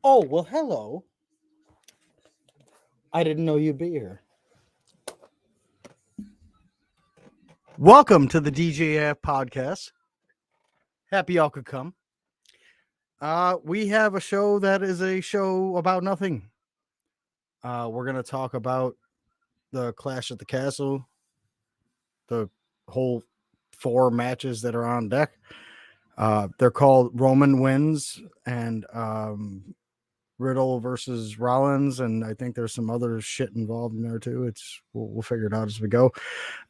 Oh, well, hello. I didn't know you'd be here. Welcome to the DJF podcast. Happy y'all could come. We have a show that is a show about nothing. We're going to talk about the Clash at the Castle, the whole 4 matches that are on deck. They're called Roman Wins and Riddle versus Rollins, and I think there's some other shit involved in there too. We'll figure it out as we go.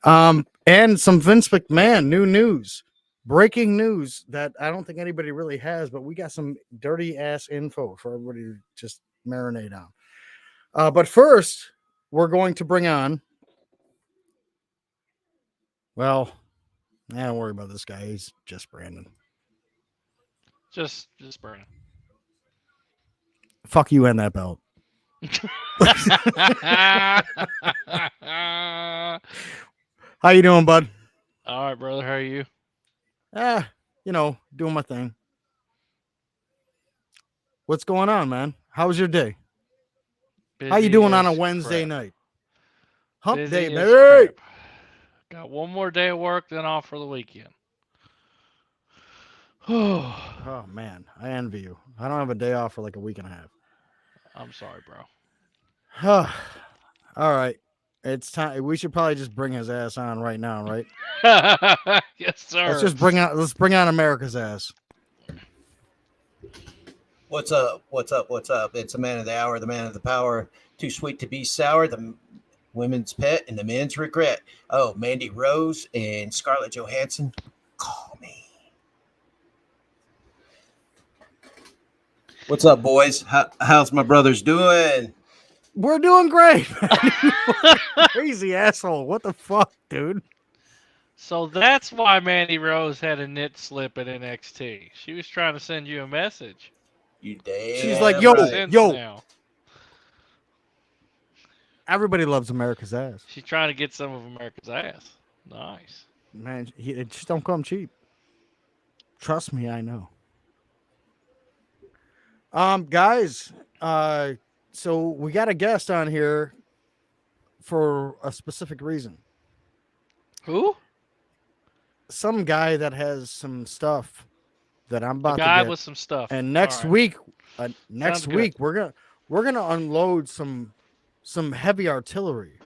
And some Vince McMahon new news, breaking news that I don't think anybody really has, but we got some dirty ass info for everybody to just marinate on. But first, we're going to bring on. Well, don't worry about this guy. He's just Brandon. Just Brandon. Fuck you and that belt. How you doing, bud? All right, brother. How are you? Doing my thing. What's going on, man? How's your day? How you doing on a Wednesday night? Hump Busy day, as baby. crap. Got one more day of work, then off for the weekend. Oh man, I envy you. I don't have a day off for like a week and a half. I'm sorry, bro. All right, it's time. We should probably just bring his ass on right now, right? Yes, sir. Let's bring on America's ass. What's up? What's up? What's up? It's the man of the hour, the man of the power. Too sweet to be sour. The women's pet and the men's regret. Oh, Mandy Rose and Scarlett Johansson. Call me. What's up, boys? How's my brothers doing? We're doing great. Crazy asshole. What the fuck, dude? So that's why Mandy Rose had a knit slip at NXT. She was trying to send you a message. You damn. She's like, yo, right. Now. Everybody loves America's ass. She's trying to get some of America's ass. Nice. Man, it just don't come cheap. Trust me, I know. Guys, so we got a guest on here for a specific reason. Who? Some guy that has some stuff that I'm about a to guy get. with some stuff. And next week, we're gonna unload some heavy artillery.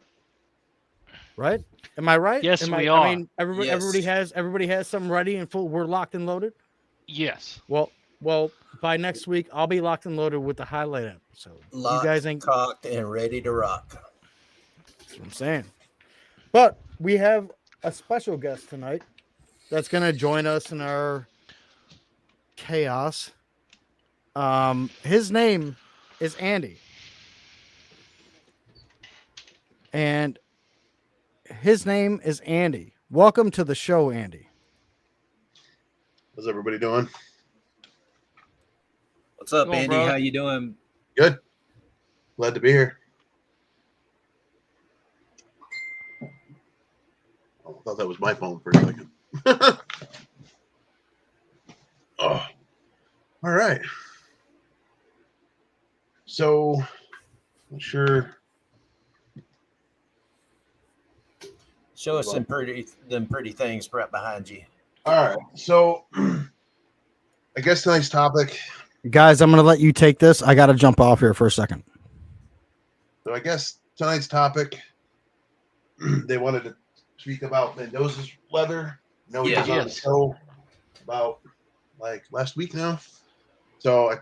Right? Am I right? Yes, we are. I mean, everybody has something ready and full. We're locked and loaded. Yes. Well, by next week, I'll be locked and loaded with the highlight episode. Locked, you guys ain't cocked and ready to rock. That's what I'm saying. But we have a special guest tonight that's going to join us in our chaos. His name is Andy. And his name is Andy. Welcome to the show, Andy. How's everybody doing? What's up, Andy? Brother? How you doing? Good. Glad to be here. Oh, I thought that was my phone for a second. Oh, all right. So, not sure. Show us them pretty things right behind you. All right. So, I guess tonight's topic. Guys, I'm going to let you take this. I got to jump off here for a second. So, I guess tonight's topic, they wanted to speak about Mendoza's leather. No, he was on the show about like last week now. So, I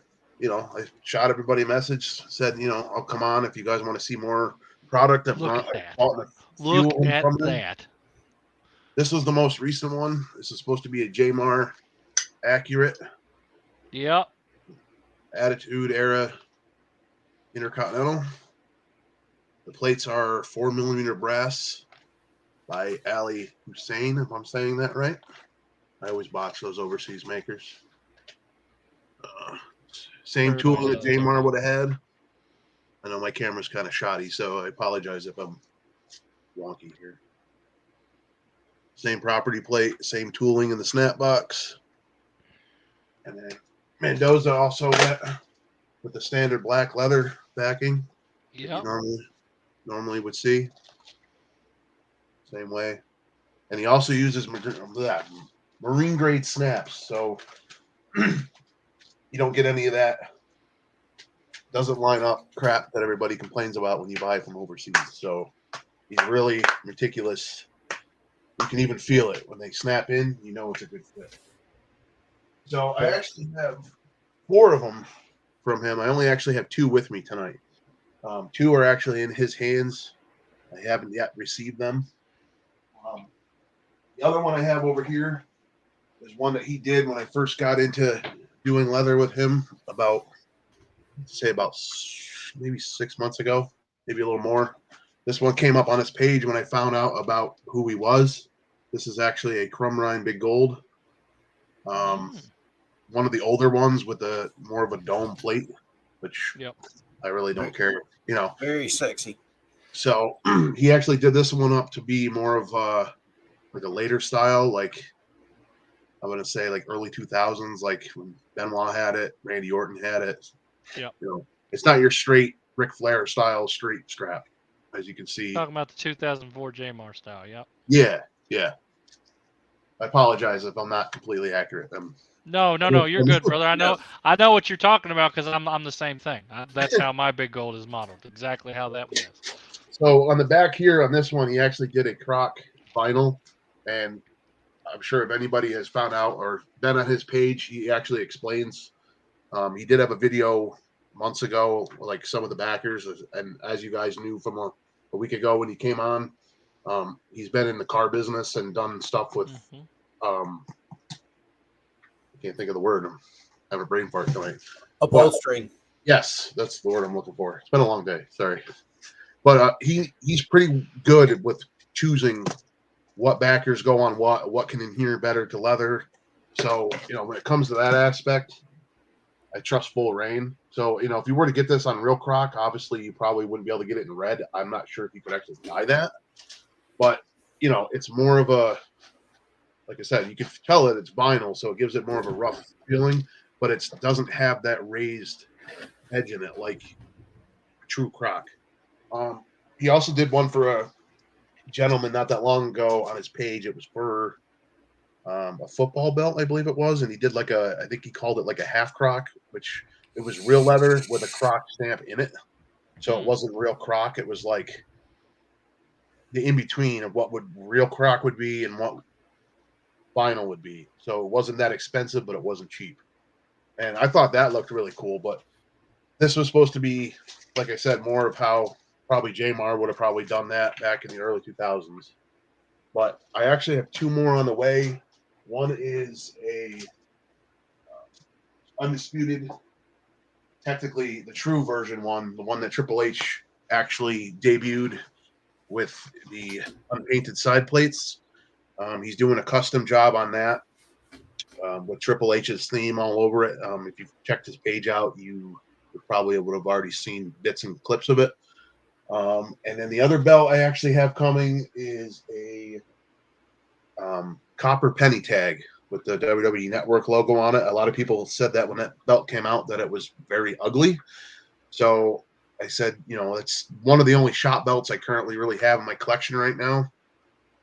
shot everybody a message, said, I'll come on if you guys want to see more product. Look at that. This was the most recent one. This is supposed to be a Jamar accurate Yep. Attitude Era Intercontinental. The plates are 4mm brass by Ali Hussein, if I'm saying that right. I always botch those overseas makers. Same Everybody tooling that does, don't Jamar they? would have had. I know my camera's kind of shoddy, so I apologize if I'm wonky here. Same property plate, same tooling in the snap box. And then Mendoza also went with the standard black leather backing that you Yep. normally would see. Same way. And he also uses marine grade snaps, so you don't get any of that. Doesn't line up crap that everybody complains about when you buy from overseas. So he's really meticulous. You can even feel it when they snap in. You know it's a good fit. So I actually have 4 of them from him. I only actually have 2 with me tonight. 2 are actually in his hands. I haven't yet received them. The other one I have over here is one that he did when I first got into doing leather with him about maybe 6 months ago, maybe a little more. This one came up on his page when I found out about who he was. This is actually a Crumrine Big Gold. One of the older ones with a more of a dome plate, which I really don't care, Very sexy. So he actually did this one up to be more of like a later style, like I'm gonna say like early 2000s, like when Benoit had it, Randy Orton had it. Yep. It's not your straight Ric Flair style straight scrap, as you can see. Talking about the 2004 Jamar style. Yep. Yeah. I apologize if I'm not completely accurate. No, you're good, brother. I know what you're talking about because I'm the same thing. That's how my Big Gold is modeled. Exactly how that one is. So on the back here on this one, he actually did a Croc vinyl, and I'm sure if anybody has found out or been on his page, he actually explains. He did have a video months ago, like some of the backers, and as you guys knew from a week ago when he came on, he's been in the car business and done stuff with. I can't think of the word. I have a brain fart tonight. Upholstering. Yes, that's the word I'm looking for. It's been a long day. Sorry. But he's pretty good with choosing what backers go on what can adhere better to leather. So, when it comes to that aspect, I trust Full Rain. So, if you were to get this on Real Croc, obviously you probably wouldn't be able to get it in red. I'm not sure if you could actually buy that. But, it's more of a, like I said, you can tell that it's vinyl, so it gives it more of a rough feeling, but it doesn't have that raised edge in it like true Croc. He also did one for a gentleman not that long ago on his page. It was for a football belt, I believe it was, and he did I think he called it like a half Croc, which it was real leather with a Croc stamp in it. So it wasn't real Croc. It was like the in between of what would real Croc would be and what vinyl would be. So it wasn't that expensive, but it wasn't cheap. And I thought that looked really cool. But this was supposed to be, like I said, more of how probably Jamar would have probably done that back in the early 2000s. But I actually have 2 more on the way. One is a undisputed, technically the true version one, the one that Triple H actually debuted with the unpainted side plates. He's doing a custom job on that with Triple H's theme all over it. If you've checked his page out, you probably would have already seen bits and clips of it. And then the other belt I actually have coming is a copper penny tag with the WWE Network logo on it. A lot of people said that when that belt came out that it was very ugly. So I said, it's one of the only shop belts I currently really have in my collection right now.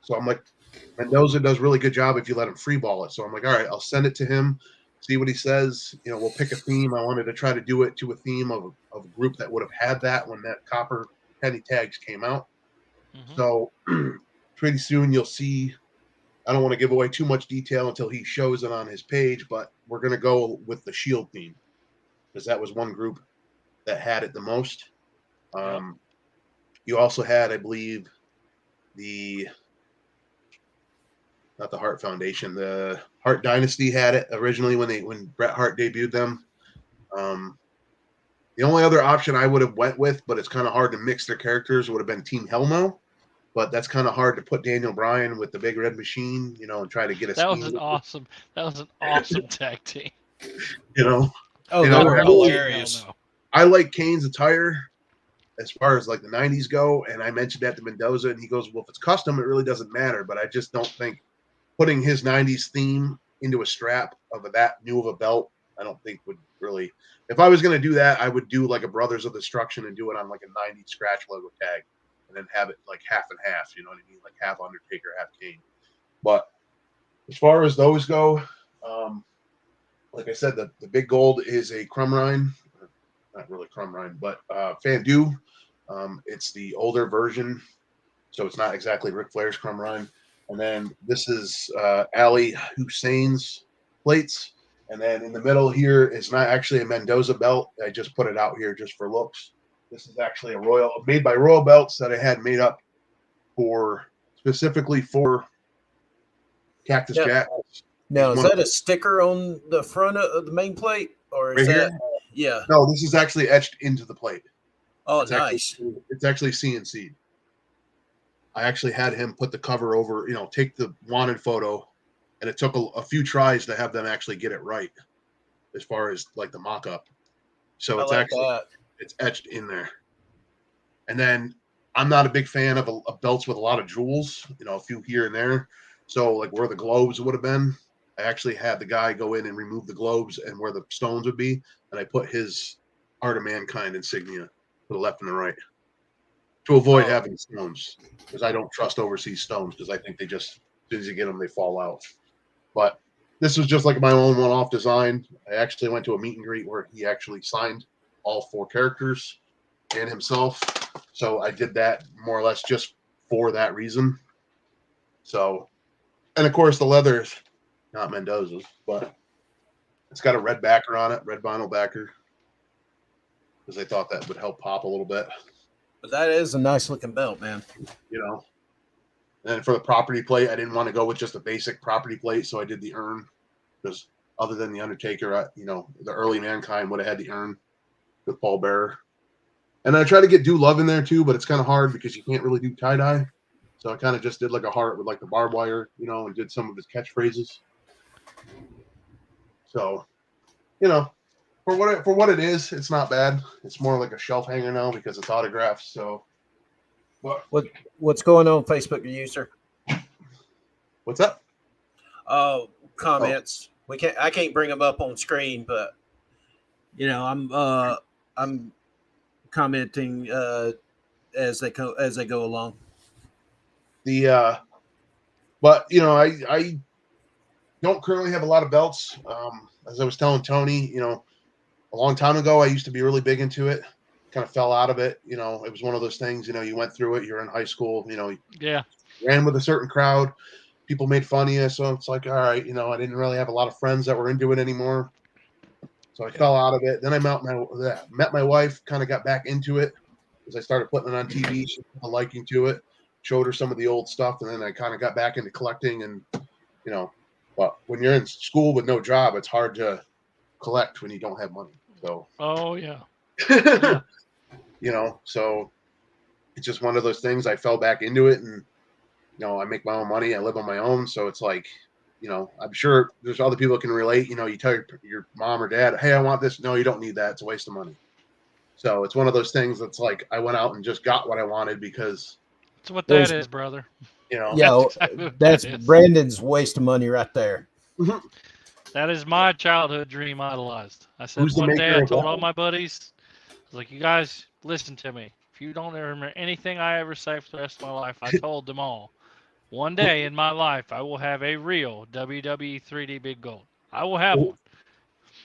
So I'm like, Mendoza does a really good job if you let him free ball it. So I'm like, all right, I'll send it to him, see what he says. We'll pick a theme. I wanted to try to do it to a theme of a group that would have had that when that copper penny tags came out. So pretty soon you'll see. I don't want to give away too much detail until he shows it on his page, but we're going to go with the Shield theme because that was one group that had it the most. You also had, I believe, the not the Hart Foundation. The Hart Dynasty had it originally when Bret Hart debuted them. The only other option I would have went with, but it's kind of hard to mix their characters, would have been Team Hellmo. But that's kind of hard to put Daniel Bryan with the Big Red Machine, and try to get a That was scheme. that was an awesome tag team. Oh, You they know, were I really- hilarious. No. I like Kane's attire as far as like the 90s go. And I mentioned that to Mendoza, and he goes, well, if it's custom, it really doesn't matter. But I just don't think putting his 90s theme into a strap of that new of a belt, I don't think would really. If I was going to do that, I would do like a Brothers of Destruction and do it on like a 90s scratch logo tag and then have it like half and half, you know what I mean? Like half Undertaker, half Kane. But as far as those go, like I said, the big gold is a Crumb Rind. Not really Crumb Rind, but Fandue. It's the older version, so it's not exactly Ric Flair's Crumb Rind. And then this is Ali Hussein's plates. And then in the middle here is not actually a Mendoza belt. I just put it out here just for looks. This is actually made by Royal Belts that I had made up specifically for Cactus Yep. Jack. Now, is that a sticker on the front of the main plate, or is Right that? here? Yeah. No, this is actually etched into the plate. Oh, It's nice. It's actually CNC'd. I actually had him put the cover over, take the wanted photo, and it took a few tries to have them actually get it right as far as like the mock-up. So I it's like actually that. it's etched in there. And then I'm not a big fan of belts with a lot of jewels, a few here and there. So like where the globes would have been, I actually had the guy go in and remove the globes and where the stones would be, and I put his Art of Mankind insignia to the left and the right to avoid having stones, because I don't trust overseas stones, because I think they just, as soon as you get them, they fall out. But this was just like my own one-off design. I actually went to a meet and greet where he actually signed all 4 characters and himself. So I did that more or less just for that reason. So, and of course the leather is not Mendoza's, but it's got a red backer on it, red vinyl backer, because I thought that would help pop a little bit. But that is a nice looking belt, man. And for the property plate, I didn't want to go with just a basic property plate, so I did the urn, because other than the Undertaker, the early Mankind would have had the urn with Paul Bearer. And I try to get Do Love in there too, but it's kind of hard because you can't really do tie-dye. So I kind of just did like a heart with like the barbed wire, and did some of his catchphrases. So, for what it is, it's not bad. It's more like a shelf hanger now because it's autographed. So, What's going on, Facebook user? What's up? Oh, comments. I can't bring them up on screen, but I'm commenting as they go along. But I don't currently have a lot of belts. As I was telling Tony, a long time ago, I used to be really big into it. Kind of fell out of it. It was one of those things. You went through it. You're in high school. Yeah. Ran with a certain crowd. People made fun of you, so it's like, all right, I didn't really have a lot of friends that were into it anymore. So I fell out of it. Then I met my wife, kind of got back into it because I started putting it on TV. She had a liking to it, showed her some of the old stuff, and then I kind of got back into collecting. And but when you're in school with no job, it's hard to collect when you don't have money. So Oh yeah. So it's just one of those things. I fell back into it, and I make my own money. I live on my own, so it's like, I'm sure there's other people that can relate. You tell your mom or dad, hey, I want this. No, you don't need that. It's a waste of money. So it's one of those things that's like, I went out and just got what I wanted because That's what that is, brother. Yeah, That's exactly what that's that is. Brandon's waste of money right there. That is my childhood dream idolized. I said Who's the one day maker I of told that? all my buddies, I was like, you guys, listen to me. If you don't remember anything I ever say for the rest of my life, I told them all. One day in my life, I will have a real WWE 3D Big Gold. I will have one.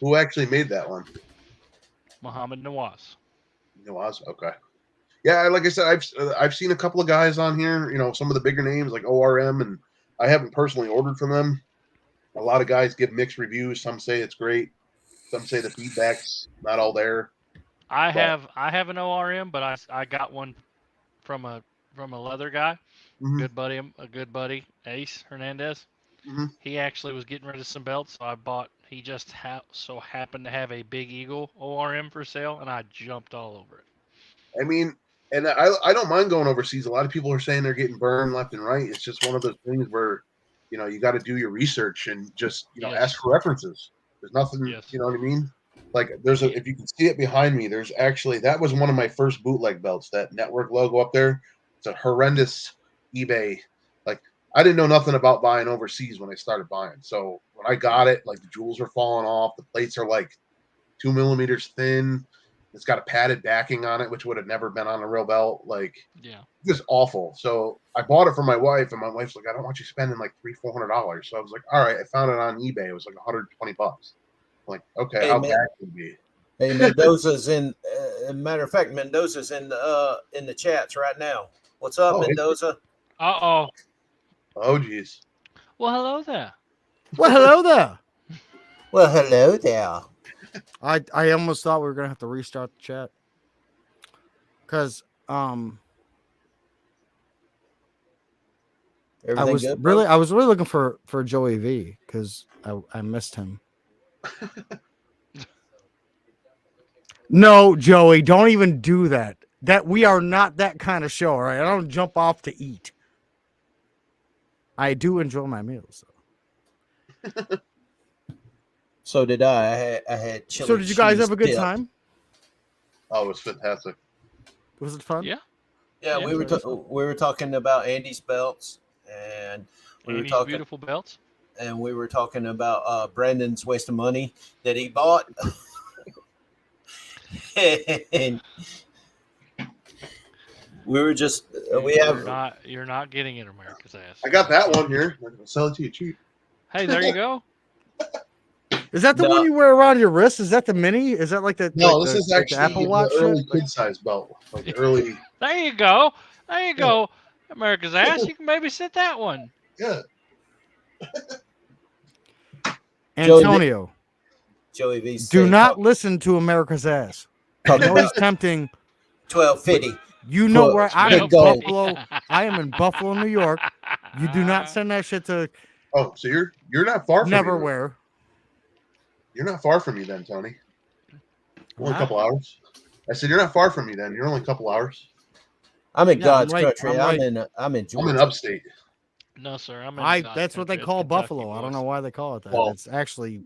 Who actually made that one? Muhammad Nawaz. Nawaz? Okay. Yeah, like I said, I've seen a couple of guys on here, some of the bigger names like ORM, and I haven't personally ordered from them. A lot of guys give mixed reviews. Some say it's great. Some say the feedback's not all there. I have an ORM, but I got one from a leather guy, Mhm. a good buddy, Ace Hernandez. Mhm. He actually was getting rid of some belts, so I bought. He just so happened to have a Big Eagle ORM for sale, and I jumped all over it. I mean, and I don't mind going overseas. A lot of people are saying they're getting burned left and right. It's just one of those things where, you got to do your research and just, Yes. ask for references. There's nothing, Yes. you know what I mean? Like if you can see it behind me, there's actually, that was one of my first bootleg belts, that network logo up there. It's a horrendous eBay. Like, I didn't know nothing about buying overseas when I started buying. So when I got it, like the jewels are falling off. The plates are like 2 millimeters thin. It's got a padded backing on it, which would have never been on a real belt. Like, Yeah. just awful. So I bought it for my wife, and my wife's like, I don't want you spending like $300-$400. So I was like, all right. I found it on eBay. It was like $120. I'm like, okay, Hey, how man. bad can it be? Hey, Mendoza's in. Matter of fact, Mendoza's in the chats right now. What's up, Oh, Mendoza? Uh-oh. Oh, geez. Well, hello there. Well, hello there. Well, hello there. I almost thought we were gonna have to restart the chat because I Everything was good, bro? really looking for Joey V because I missed him. No, Joey, don't even do that. That we are not that kind of show, all right? I don't jump off to eat. I do enjoy my meals. So did I. I had chili. So did you guys cheese have a good dip. time? Oh, it was fantastic. Was it fun? Yeah. Yeah, Yeah, we were so- we were talking about Andy's belts, and we Andy's were talking beautiful belts. and we were talking about Brandon's waste of money that he bought. And we were just You're not getting it, America's ass. I got that one here. I'm going to sell it to you cheap. Hey, there you go. Is that the No. one you wear around your wrist? Is that the mini? Is that like the No, like this the, is like actually the Apple Watch the early shit? Like- kid size belt. Like the early. There you go. There you go. America's ass. You can babysit that one. Yeah. Antonio, Joey V. do not listen to America's ass. I talk know he's about tempting. 1250. You know Well, where I'm in good gold. Buffalo. I am in Buffalo, New York. You do not send that shit to Oh, so you're not far from me. then. Neverwhere. You're not far from me then, Tony. Only a Huh? couple hours. I said you're not far from me then. You're only a couple hours. I'm in Yeah, God's I'm right- country. I'm I'm in Georgia. I'm in upstate. No, sir. I'm in God's That's what they country. call It's Kentucky, Buffalo. I don't boys. know why they call it that. Well- It's actually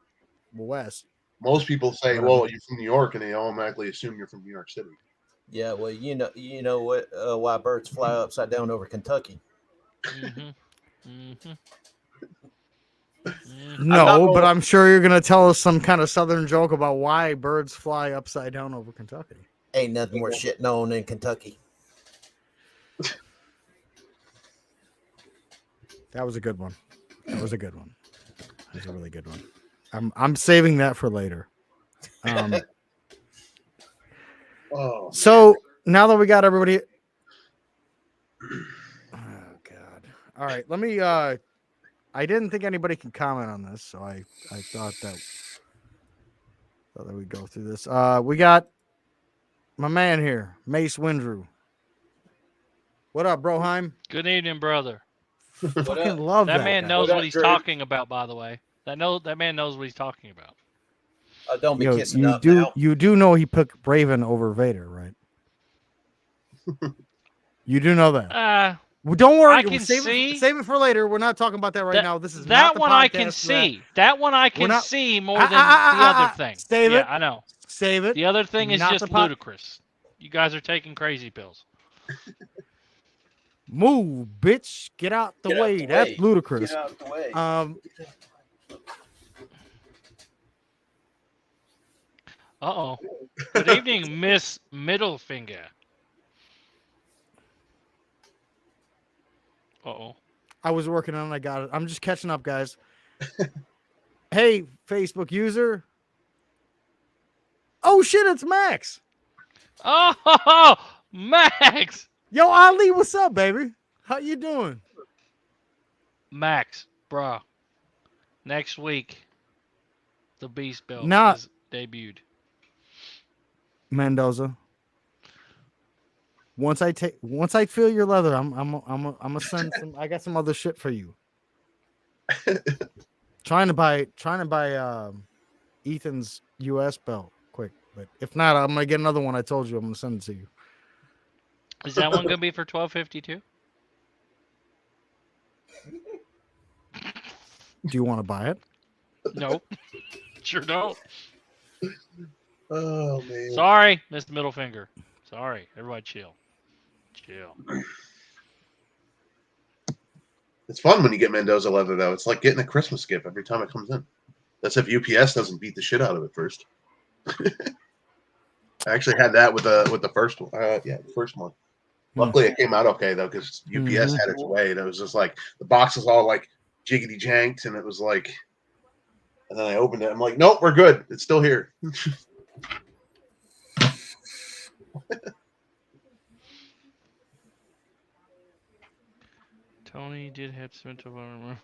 west. Most people say, Whatever. "Well, you're from New York," and they automatically assume you're from New York City. Yeah, well, you know what? Why birds fly upside down over Kentucky? Mhm. Mhm. Mhm. No, not but gonna- I'm sure you're gonna tell us some kind of southern joke about why birds fly upside down over Kentucky. Ain't nothing more shit known in Kentucky. That was a good one. That was a good one. That was a really good one. I'm saving that for later. Oh, So now that we got everybody, oh god! All right, let me. I didn't think anybody could comment on this, so I thought that we'd go through this. We got my man here, Mace Windrew. What up, Broheim? Good evening, brother. Fucking love that. That man guy. knows What what up, he's Drew? talking about, by the way. That man knows what he's talking about. Don't be Yo, kissing you up do now. you do know he picked Raven over Vader, right? You do know that. Well, Don't worry. I can save see- it for later. We're not talking about that right now. This is that not the one I can podcast for that. see. That one I can not- see more than the other thing. Save yeah, it. I know. Save it. The other thing is Not just the po- ludicrous. You guys are taking crazy pills. Move, bitch. Get out the Get out way. the That's way. ludicrous. Get out the way. Uh-oh. Good evening, Miss Middlefinger. Uh-oh. I was working on it. I got it. I'm just catching up, guys. Hey, Facebook user. Oh shit, it's Max. Oh, Max! Yo, Ali, what's up, baby? How you doing? Max, bruh. Next week, the Beast Belt Nah. is debuted. Mendoza. Once I feel your leather, I'm gonna send some. I got some other shit for you. Trying to buy Ethan's US belt quick, but if not, I'm gonna get another one. I told you I'm gonna send it to you. Is that one gonna be for $12.52? Do you want to buy it? No, sure don't. Oh man. Sorry, missed the middle finger. Sorry, everybody, chill. It's fun when you get Mendoza leather though. It's like getting a Christmas gift every time it comes in. That's if UPS doesn't beat the shit out of it first. I actually had that with the first one. The first one. Luckily, it came out okay though because UPS had its way. And it was just like the box was all like jiggity janked, and it was like. And then I opened it. I'm like, nope, we're good. It's still here. Tony did have cement of armor.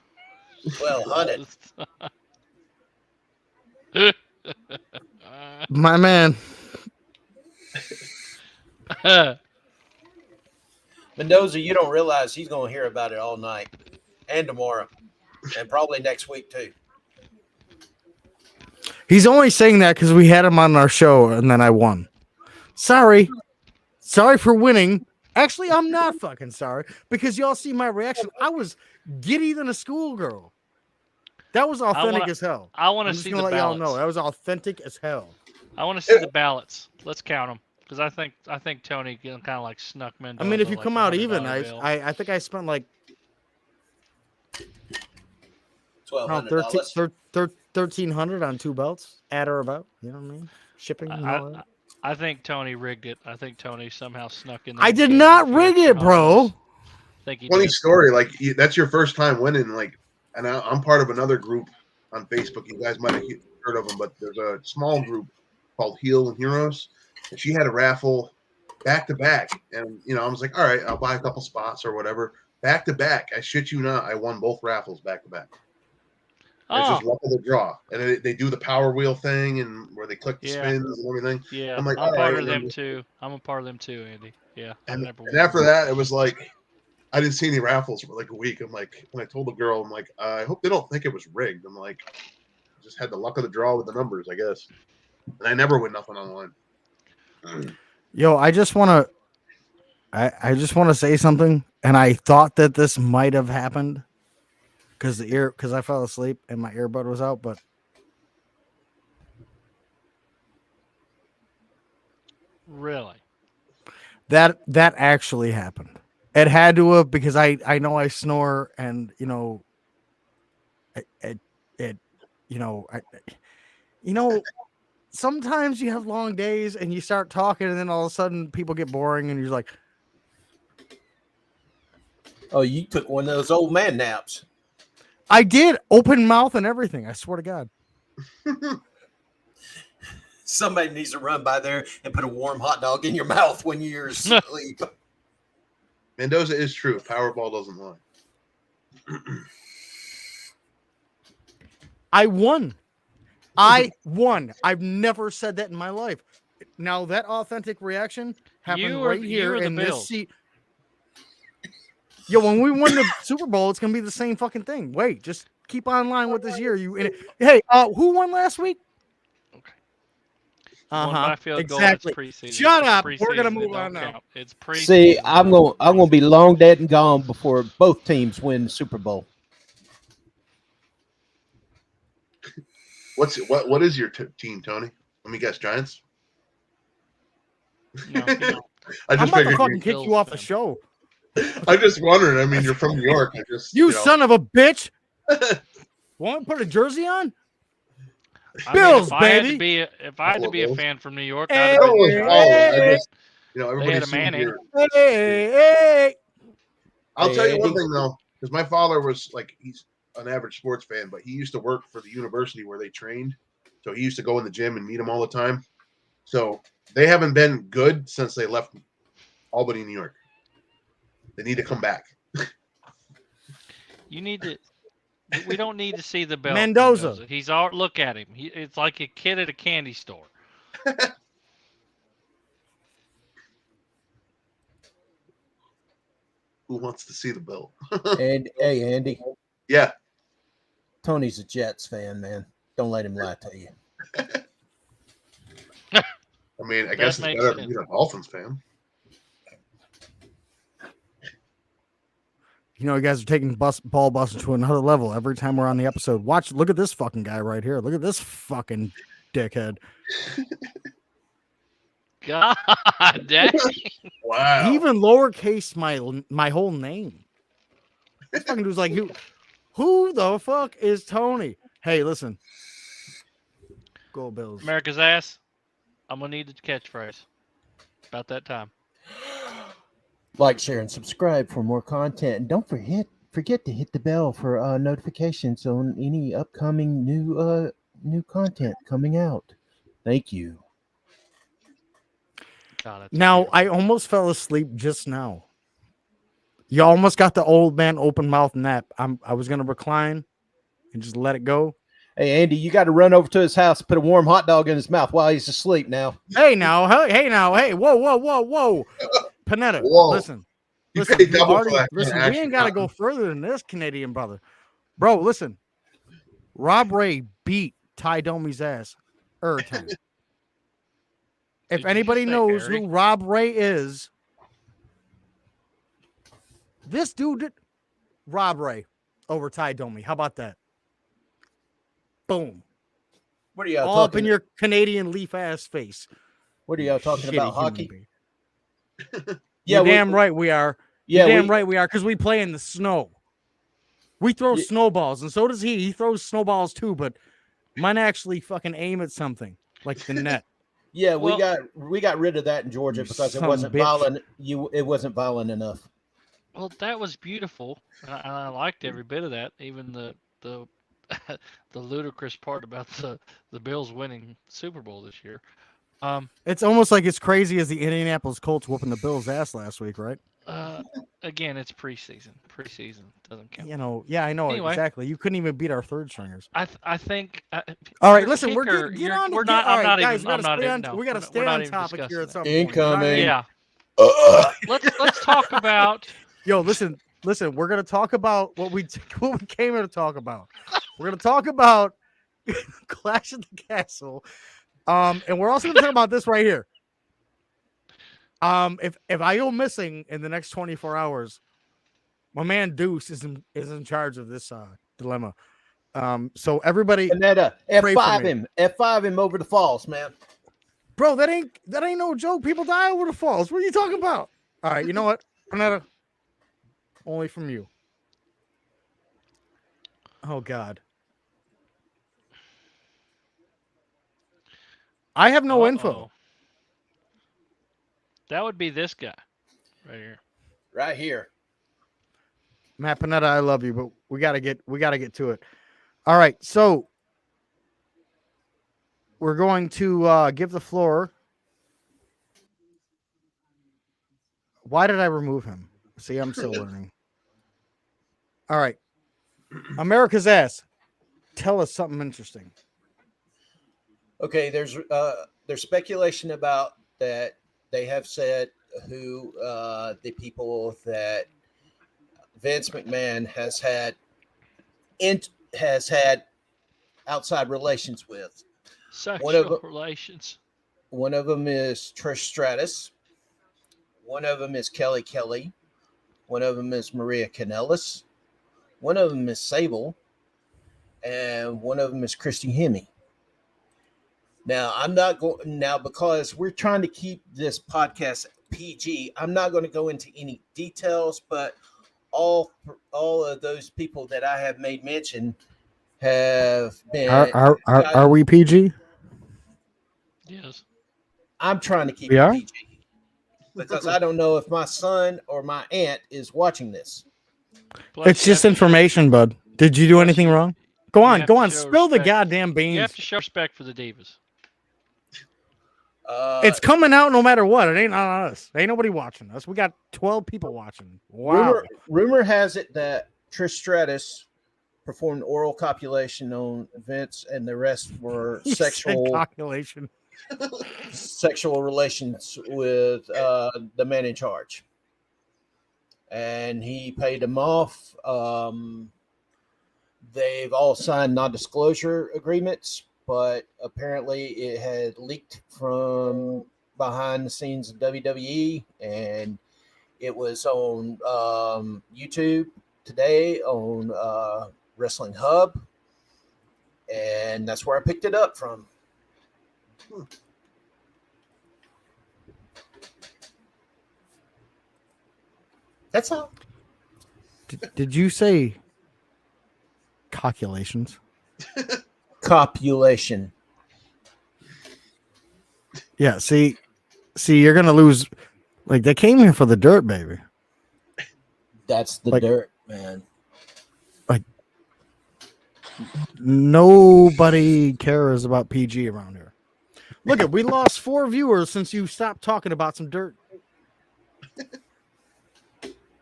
Well hunted. My man. Mendoza, you don't realize he's going to hear about it all night and tomorrow and probably next week too. He's only saying that because we had him on our show and then I won. Sorry for winning. Actually, I'm not fucking sorry because y'all see my reaction. I was giddy than a schoolgirl. That was authentic as hell. I want I'm to just see gonna the let y'all ballots. know that was authentic as hell. I want to see the ballots. Let's count them because I think Tony kind of like snuck Mendoza. I mean, if you like come a out $100 even, bill. I think I spent like $1,200. $1,300 on 2 belts, at or about. You know what I mean? Shipping and all that. I think Tony rigged it. I think Tony somehow snuck in. I did not rig it, bro. Funny story. Like that's your first time winning. Like, and I'm part of another group on Facebook. You guys might have heard of them, but there's a small group called Heel and Heroes, and she had a raffle back to back. And I was like, all right, I'll buy a couple spots or whatever. Back to back. I shit you not, I won both raffles back to back. It's just luck of the draw, and they do the power wheel thing, and where they click the spins and everything. Yeah, I'm like, I'm part of them too. I'm a part of them too, Andy. Yeah, and after that, it was like I didn't see any raffles for like a week. I'm like, when I told the girl, I'm like, I hope they don't think it was rigged. I'm like, just had the luck of the draw with the numbers, I guess. And I never win nothing online. Yo, I just want to say something, and I thought that this might have happened because I fell asleep and my earbud was out, but really, that actually happened. It had to have, because I know I snore, and sometimes you have long days and you start talking, and then all of a sudden people get boring, and you're like, oh, you took one of those old man naps. I did, open mouth and everything. I swear to God. Somebody needs to run by there and put a warm hot dog in your mouth when you're asleep. Mendoza is true. Powerball doesn't lie. I won. I've never said that in my life. Now that authentic reaction happened right here in this seat. Yo, when we win the Super Bowl, it's gonna be the same fucking thing. Wait, just keep online with this year. Hey, who won last week? Exactly. Shut up. We're gonna move on now. It's pre. See, I'm gonna be long dead and gone before both teams win the Super Bowl. What is your team, Tony? Let me guess, Giants. No, I'm about to fucking kick you off the show. I'm just wondering. I mean, you're from New York. You son of a bitch. Want to put a jersey on? Bills, baby. If I had to be a fan from New York, everybody. Manning. Hey. I'll tell you one thing though, because my father was like, he's an average sports fan, but he used to work for the university where they trained, so he used to go in the gym and meet them all the time. So they haven't been good since they left Albany, New York. They need to come back. You need to. We don't need to see the belt. Mendoza. He's all. Look at him. It's like a kid at a candy store. Who wants to see the belt? And hey, Andy. Yeah. Tony's a Jets fan, man. Don't let him lie to you. I mean, I guess it's makes better than sense. being a Dolphins fan. You know, you guys are taking ball busting to another level every time we're on the episode. Look at this fucking guy right here. Look at this fucking dickhead. God dang. Wow. He even lowercase my whole name. This fucking dude's like, who the fuck is Tony? Hey, listen. Go Bills. America's ass. I'm gonna need the catchphrase. About that time. Like, share, and subscribe for more content. And don't forget to hit the bell for notifications on any upcoming new content coming out. Thank you. God, that's Now, beautiful. I almost fell asleep just now. You almost got the old man open mouth nap. I was gonna recline and just let it go. Hey, Andy, you got to run over to his house, put a warm hot dog in his mouth while he's asleep now. Hey, whoa. Panetta, Whoa. listen. You Listen, paid double for that listen, we action ain't got to go further than this, Canadian brother. Bro, listen. Rob Ray beat Ty Domi's ass every time. If Did you anybody say knows Eric? who Rob Ray is, this dude did Rob Ray over Ty Domi. How about that? Boom. What are y'all All up talking? in your Canadian leaf ass face. What are y'all talking Shitty about? human Hockey? being. Yeah, You're damn right we are. Yeah, You're damn right we are, because we play in the snow. We throw Ye- snowballs, and so does he. He throws snowballs too, but mine actually fucking aim at something like the net. Yeah, Well- we got rid of that in Georgia You because it son of a wasn't bitch. violent. It wasn't violent enough. Well, that was beautiful, and I liked every bit of that. Even the the ludicrous part about the Bills winning Super Bowl this year. It's almost like as crazy as the Indianapolis Colts whooping the Bills' ass last week, right? Again, it's preseason. Preseason doesn't count. You know, yeah, I know Anyway. exactly. You couldn't even beat our third stringers. I think. All right, your listen, we're kicker- get you're- on. We're get- not. all I'm right, not guys, even. I'm not even. No, we got to we're stay not on even topic here at discussing some that. point. You know what I Incoming. mean? Yeah. Let's talk about. Yo, listen. We're gonna talk about what we came here to talk about. We're gonna talk about Clash at the Castle, and we're also gonna talk about this right here. If I go missing in the next 24 hours, my man Deuce is in charge of this dilemma. So everybody, And that Pray for F5 me. him, F5 him over the falls, man. bro, that ain't no joke. People die over the falls. What are you talking about? All right, you know what, Panetta? Only from you. Oh God. I have no info. Uh-oh. That would be this guy, right here. Right here. Matt Panetta, I love you, but we gotta get to it. All right, so we're going to give the floor. Why did I remove him? See, I'm still learning. All right, America's ass. Tell us something interesting. Okay, there's speculation about that. They have said who the people that Vince McMahon has had outside relations with. Sexual relations. One of them is Trish Stratus. One of them is Kelly Kelly. One of them is Maria Kanellis. One of them is Sable. And one of them is Christy Hemme. Now, I'm not going now because we're trying to keep this podcast PG. I'm not going to go into any details, but all of those people that I have made mention have been. Are we PG? Yes. I'm trying to keep We it are? PG because I don't know if my son or my aunt is watching this. Plus, It's you just have to- information, bud. Did you do Plus, anything you- wrong? Go you on, have go to on. show Spill the respect. goddamn You beans. have to show respect for the divas. It's coming out no matter what. It ain't on us. Ain't nobody watching us. We got 12 people watching. Wow. Rumor has it that Trish Stratus performed oral copulation on Vince, and the rest were You said sexual calculation. relations with the man in charge, and he paid him off. they've all signed non-disclosure agreements, but apparently it had leaked from behind the scenes of WWE, and it was on YouTube today on Wrestling Hub, and that's where I picked it up from. That's all. Did you say calculations? Copulation. Yeah. See, you're gonna lose. Like they came here for the dirt, baby. That's the Like- dirt, man. Nobody cares about PG around here. Look at, we lost 4 viewers since you stopped talking about some dirt.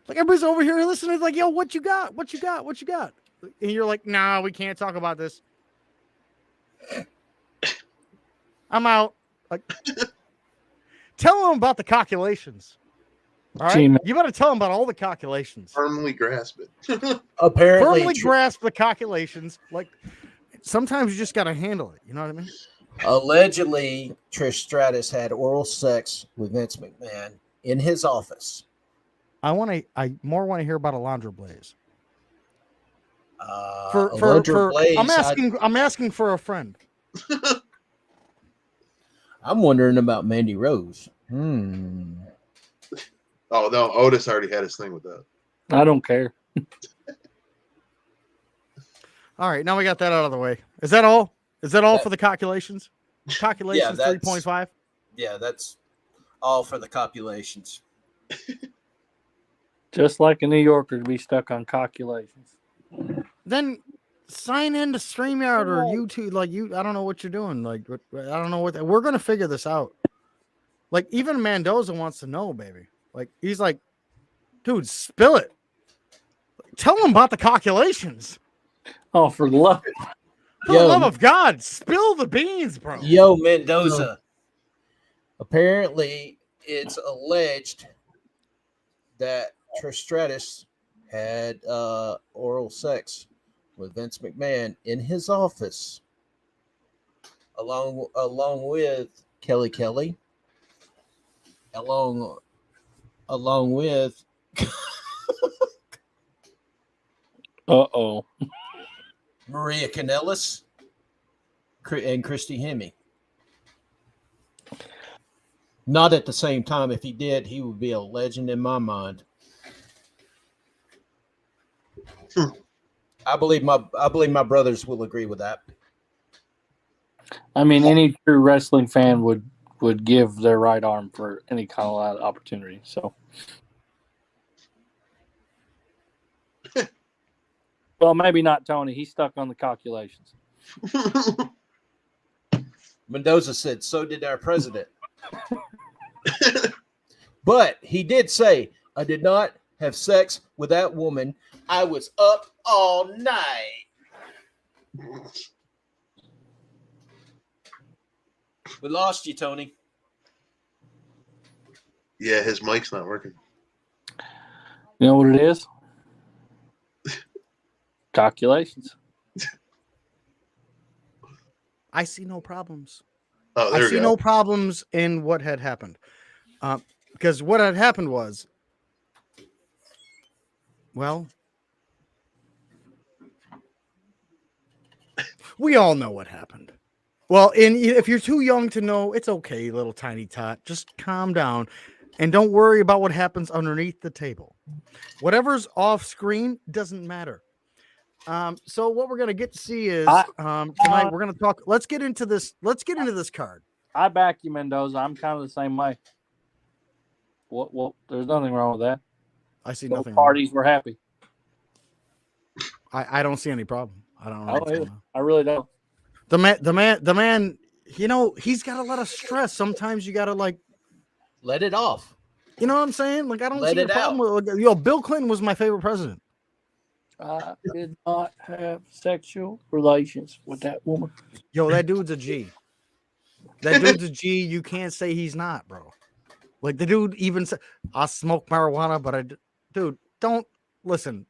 Like everybody's over here listening. It's like, yo, what you got? What you got? What you got? And you're like, nah, we can't talk about this. I'm out. Like, tell them about the calculations. All right, Gee, man. you better tell them about all the calculations. Firmly grasp it. Apparently, Firmly grasp the calculations. Like sometimes you just got to handle it. You know what I mean? allegedly, Trish Stratus had oral sex with Vince McMahon in his office. I more want to hear about Alundra Blaze. Alundra Blaze, I'm asking for a friend. I'm wondering about Mandy Rose. Oh no, Otis already had his thing with that. I don't care. All right, now we got that out of the way. Is that all? Is that all That- for the calculations? Calculations that's- 3.5. Yeah, that's all for the copulations. Just like a New Yorker to be stuck on calculations. Then sign in to StreamYard or YouTube. Like I don't know what you're doing. Like I don't know what we're gonna figure this out. Like even Mendoza wants to know, baby. Like he's like, dude, spill it. Tell him about the calculations. Oh, for the love. For the love of God, spill the beans, bro. Yo, Mendoza. Apparently, it's alleged that Trish Stratus had oral sex with Vince McMahon in his office, along with Kelly, along with Uh-oh. Maria Kanellis and Christy Hemme. Not at the same time. If he did, he would be a legend in my mind. I believe my brothers will agree with that. I mean, any true wrestling fan would give their right arm for any kind of opportunity. So, well, maybe not Tony. He's stuck on the calculations. Mendoza said, so did our president. But he did say, I did not have sex with that woman. I was up all night. We lost you, Tony. Yeah, his mic's not working. You know what it is? Calculations. I see no problems. Oh, I there see we go. no problems in what had happened. Because what had happened was, well, we all know what happened. Well, if you're too young to know, it's okay, little tiny tot. Just calm down and don't worry about what happens underneath the table. Whatever's off screen doesn't matter. So what we're gonna get to see is tonight we're gonna talk. Let's get into this. Let's get into this card. I back you, Mendoza. I'm kind of the same way. Well, there's nothing wrong with that. I see Both nothing. wrong. parties were happy. I don't see any problem. I don't know. I what's don't either. going on. I really don't. The man. You know, he's got a lot of stress. Sometimes you gotta Let it off. you know what I'm saying? Like I don't Let see a it problem with. Bill Clinton was my favorite president. I did not have sexual relations with that woman. Yo, that dude's a G. That dude's a G. You can't say he's not, bro. Like the dude even said, I smoke marijuana, but dude, don't listen.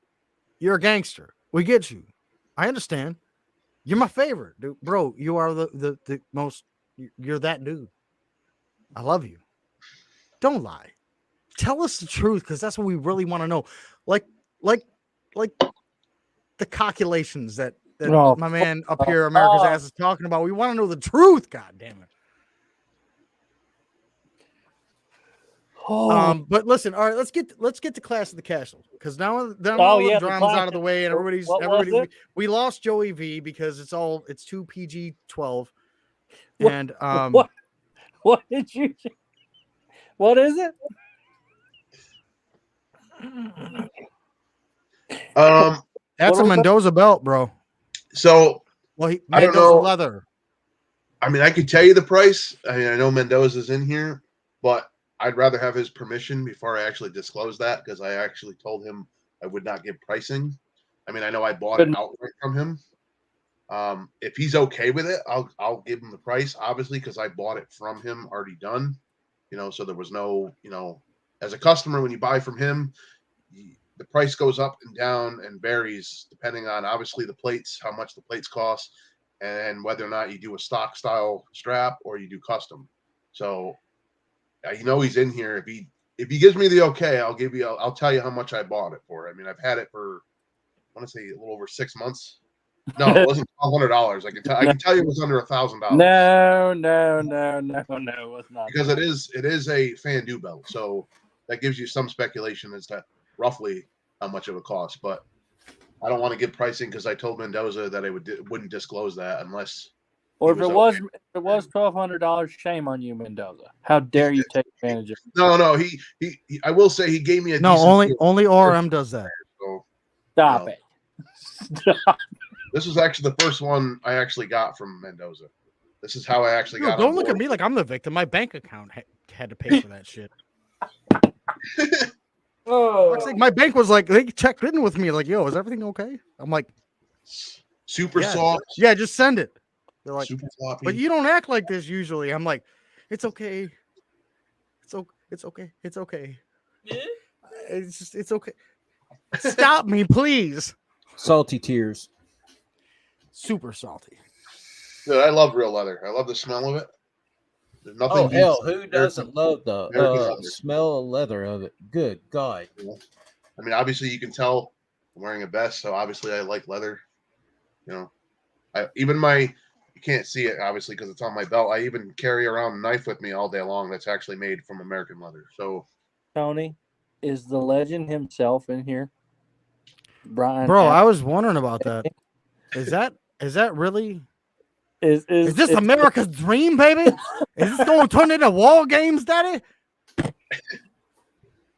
You're a gangster. We get you. I understand. You're my favorite, dude. Bro, you are the most. You're that dude. I love you. Don't lie. Tell us the truth, because that's what we really want to know. Like the calculations that Oh, my man up here, America's ass, is talking about. We want to know the truth. God damn it. But listen, all right, let's get to Clash of the Castle, because now all the drama's out of the way, and everybody we lost Joey V because it's too PG-12. And what did you? What is it? That's a Mendoza belt, bro. So well, I don't know. Leather. I mean, I could tell you the price. I mean, I know Mendoza's in here, but I'd rather have his permission before I actually disclose that, because I actually told him I would not give pricing. I mean, I know I bought it outright from him. If he's okay with it, I'll give him the price, obviously, because I bought it from him already done. So there was no, as a customer, when you buy from him, the price goes up and down and varies depending on obviously the plates, how much the plates cost, and whether or not you do a stock style strap or you do custom. So he's in here. If he gives me the okay, I'll tell you how much I bought it for. I mean, I've had it for, I want to say, a little over 6 months. No, it wasn't $1,200. I can tell you it was under $1,000. No, it was not. Because it is a FanDuel belt, so that gives you some speculation as to roughly how much it would cost. But I don't want to give pricing, because I told Mendoza that I wouldn't disclose that unless. Or if it was $1,200, shame on you, Mendoza. How dare you take advantage of it? No. He I will say he gave me a only RM does that. So, Stop it. Stop. This was actually the first one I actually got from Mendoza. This is how I actually got. Don't look at me like I'm the victim. My bank account had to pay for that shit. My bank was like, they checked in with me, like, yo, is everything okay? I'm like, super soft. Yeah, just send it. They're like, super floppy. But you don't act like this usually. I'm like, it's okay. It's okay. It's okay. Yeah. It's okay. Stop me, please. Salty tears. Super salty. Dude, I love real leather. I love the smell of it. There's nothing. Oh hell, who doesn't love the smell of leather of it? Good God. I mean, obviously you can tell I'm wearing a vest, so obviously I like leather. You can't see it obviously because it's on my belt. I even carry around a knife with me all day long that's actually made from American leather. So, Tony, is the legend himself in here? Brian, bro, I was wondering about that. Is that really? Is this America's dream, baby? Is this going to turn into war games, Daddy?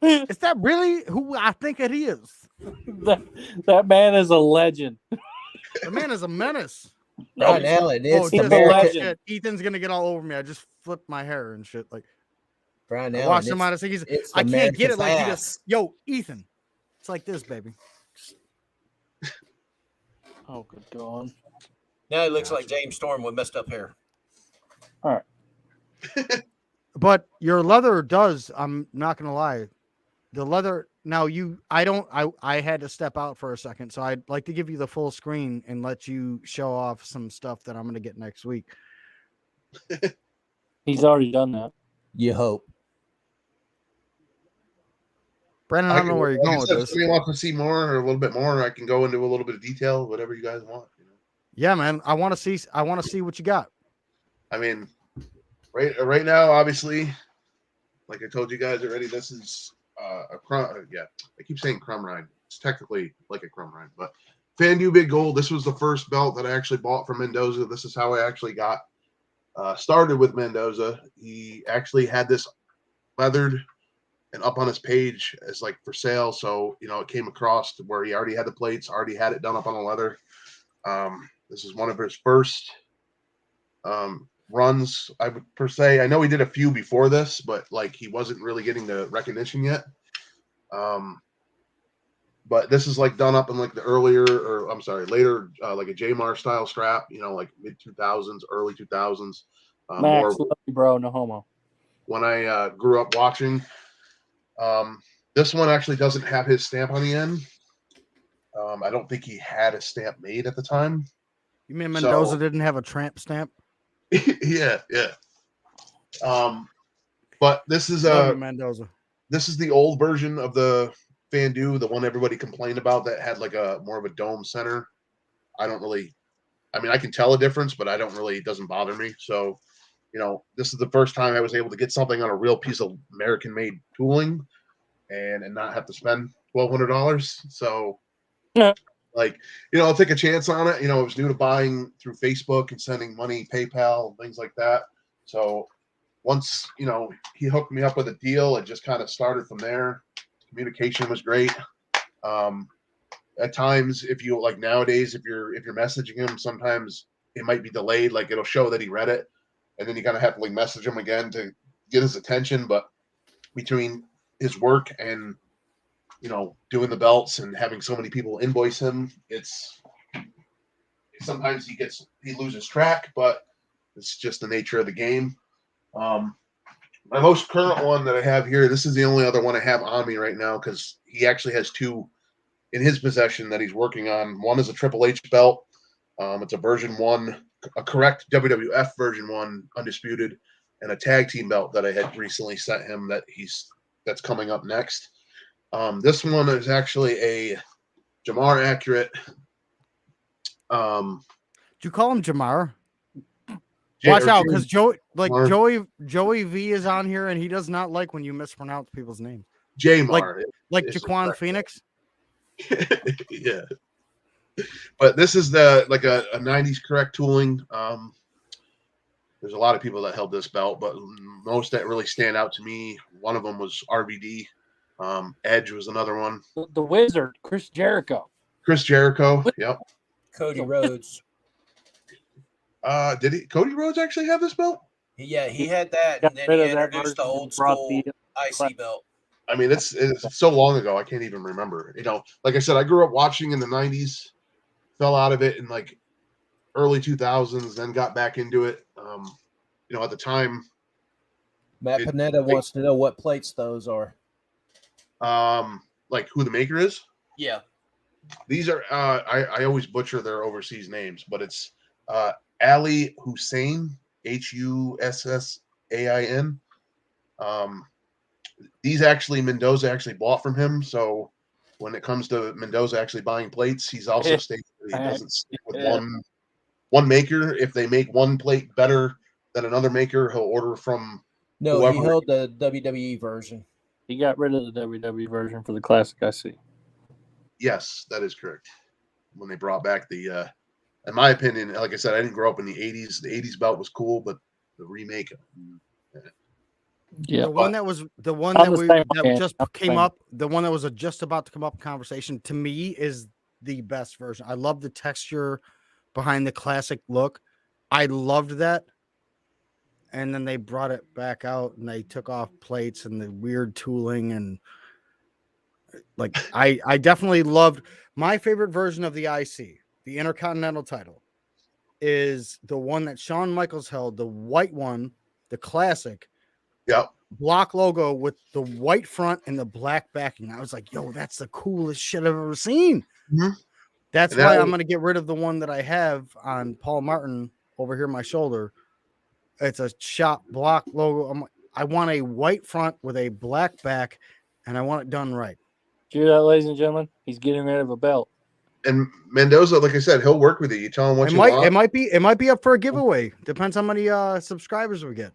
Is that really who I think it is? That man is a legend. The man is a menace. Right now, it is American. Ethan's gonna get all over me. I just flipped my hair and shit. Like, right I now, watched him out of things. I can't get it like he does. Yo, Ethan, it's like this, baby. Oh, good God. Now it looks like James Storm with messed up hair. All right. But your leather does. I'm not gonna lie. The leather. Now I had to step out for a second, so I'd like to give you the full screen and let you show off some stuff that I'm gonna get next week. He's already done that. You hope. Brandon, I don't know where you're going with this. If you want to see more or a little bit more, I can go into a little bit of detail, whatever you guys want. Yeah, man. I want to see what you got. I mean, right now, obviously, like I told you guys already, this is a crumb. Yeah, I keep saying crumb rind. It's technically like a crumb rind, but FanDuel Big Gold. This was the first belt that I actually bought from Mendoza. This is how I actually got started with Mendoza. He actually had this leathered and up on his page as like for sale. So, it came across to where he already had the plates, already had it done up on the leather. This is one of his first runs, I would per se. I know he did a few before this, but like he wasn't really getting the recognition yet. But this is like done up in like the later, like a J-Mar style strap, like mid 2000s, early 2000s. Max, love you, bro, no homo. When I grew up watching, this one actually doesn't have his stamp on the end. I don't think he had a stamp made at the time. You mean Mendoza So- didn't have a tramp stamp? Yeah. But this is Love you, Mendoza. this is the old version of the Fandu, the one everybody complained about that had like a more of a dome center. I mean, I can tell a difference, but it doesn't bother me. So, this is the first time I was able to get something on a real piece of American made tooling and not have to spend $1,200. So, Yeah. I'll take a chance on it. It was new to buying through Facebook and sending money, PayPal, things like that. So once, he hooked me up with a deal, it just kind of started from there. Communication was great. At times, if you nowadays, if you're messaging him, sometimes it might be delayed. Like it'll show that he read it, and then you kind of have to message him again to get his attention. But between his work and doing the belts and having so many people invoice him, it's sometimes he loses track, but it's just the nature of the game. My most current one that I have here, this is the only other one I have on me right now because he actually has two in his possession that he's working on. One is a Triple H belt. It's a version 1, a correct WWF version 1, undisputed, and a tag team belt that I had recently sent him that's coming up next. This one is actually a Jamar Accurate. Do you call him Jamar? Watch out, because Joey V is on here, and he does not like when you mispronounce people's names. Jamar, like Jaquan Phoenix. Yeah, but this is a 90s correct tooling. There's a lot of people that held this belt, but most that really stand out to me, one of them was RVD. Edge was another one. The Wizard, Chris Jericho. Yep. Cody Rhodes. Did Cody Rhodes actually have this belt? Yeah, he had that, Got and then rid he of that introduced the version old and brought school the- IC belt. I mean, it's so long ago, I can't even remember. Like I said, I grew up watching in the 90s, fell out of it in early 2000s, then got back into it. At the time, Matt Panetta wants to know what plates those are. who the maker is. Yeah. These are I always butcher their overseas names, but it's Ali Hussein, Hussain. These actually Mendoza actually bought from him. So when it comes to Mendoza actually buying plates, he's also stated that he doesn't stick with one maker. If they make one plate better than another maker, he'll order from No, he held the WWE version. He got rid of the WWE version for the Classic IC. Yes, that is correct. When they brought back the in my opinion, like I said, I didn't grow up in the 80s. The 80s belt was cool, but the remake. Yeah. The one that was the one I'm that the we same that way. just I'm the came same. up, the one that was just about to come up in conversation, to me is the best version. I love the texture behind the classic look. I loved that. And then they brought it back out and they took off plates and the weird tooling, and I definitely loved my favorite version of the IC, the Intercontinental title, is the one that Shawn Michaels held, the white one, the classic. Yep. Block logo with the white front and the black backing. I was like, yo, that's the coolest shit I've ever seen. Mhm. That's And why that I'm going to get rid of the one that I have on Paul Martin over here on my shoulder. It's a shop block logo. I want a white front with a black back, and I want it done right. Did you hear that, ladies and gentlemen? He's getting rid of a belt. And Mendoza, like I said, he'll work with you. You tell him what It you might want. it might be up for a giveaway. Depends how many subscribers we get.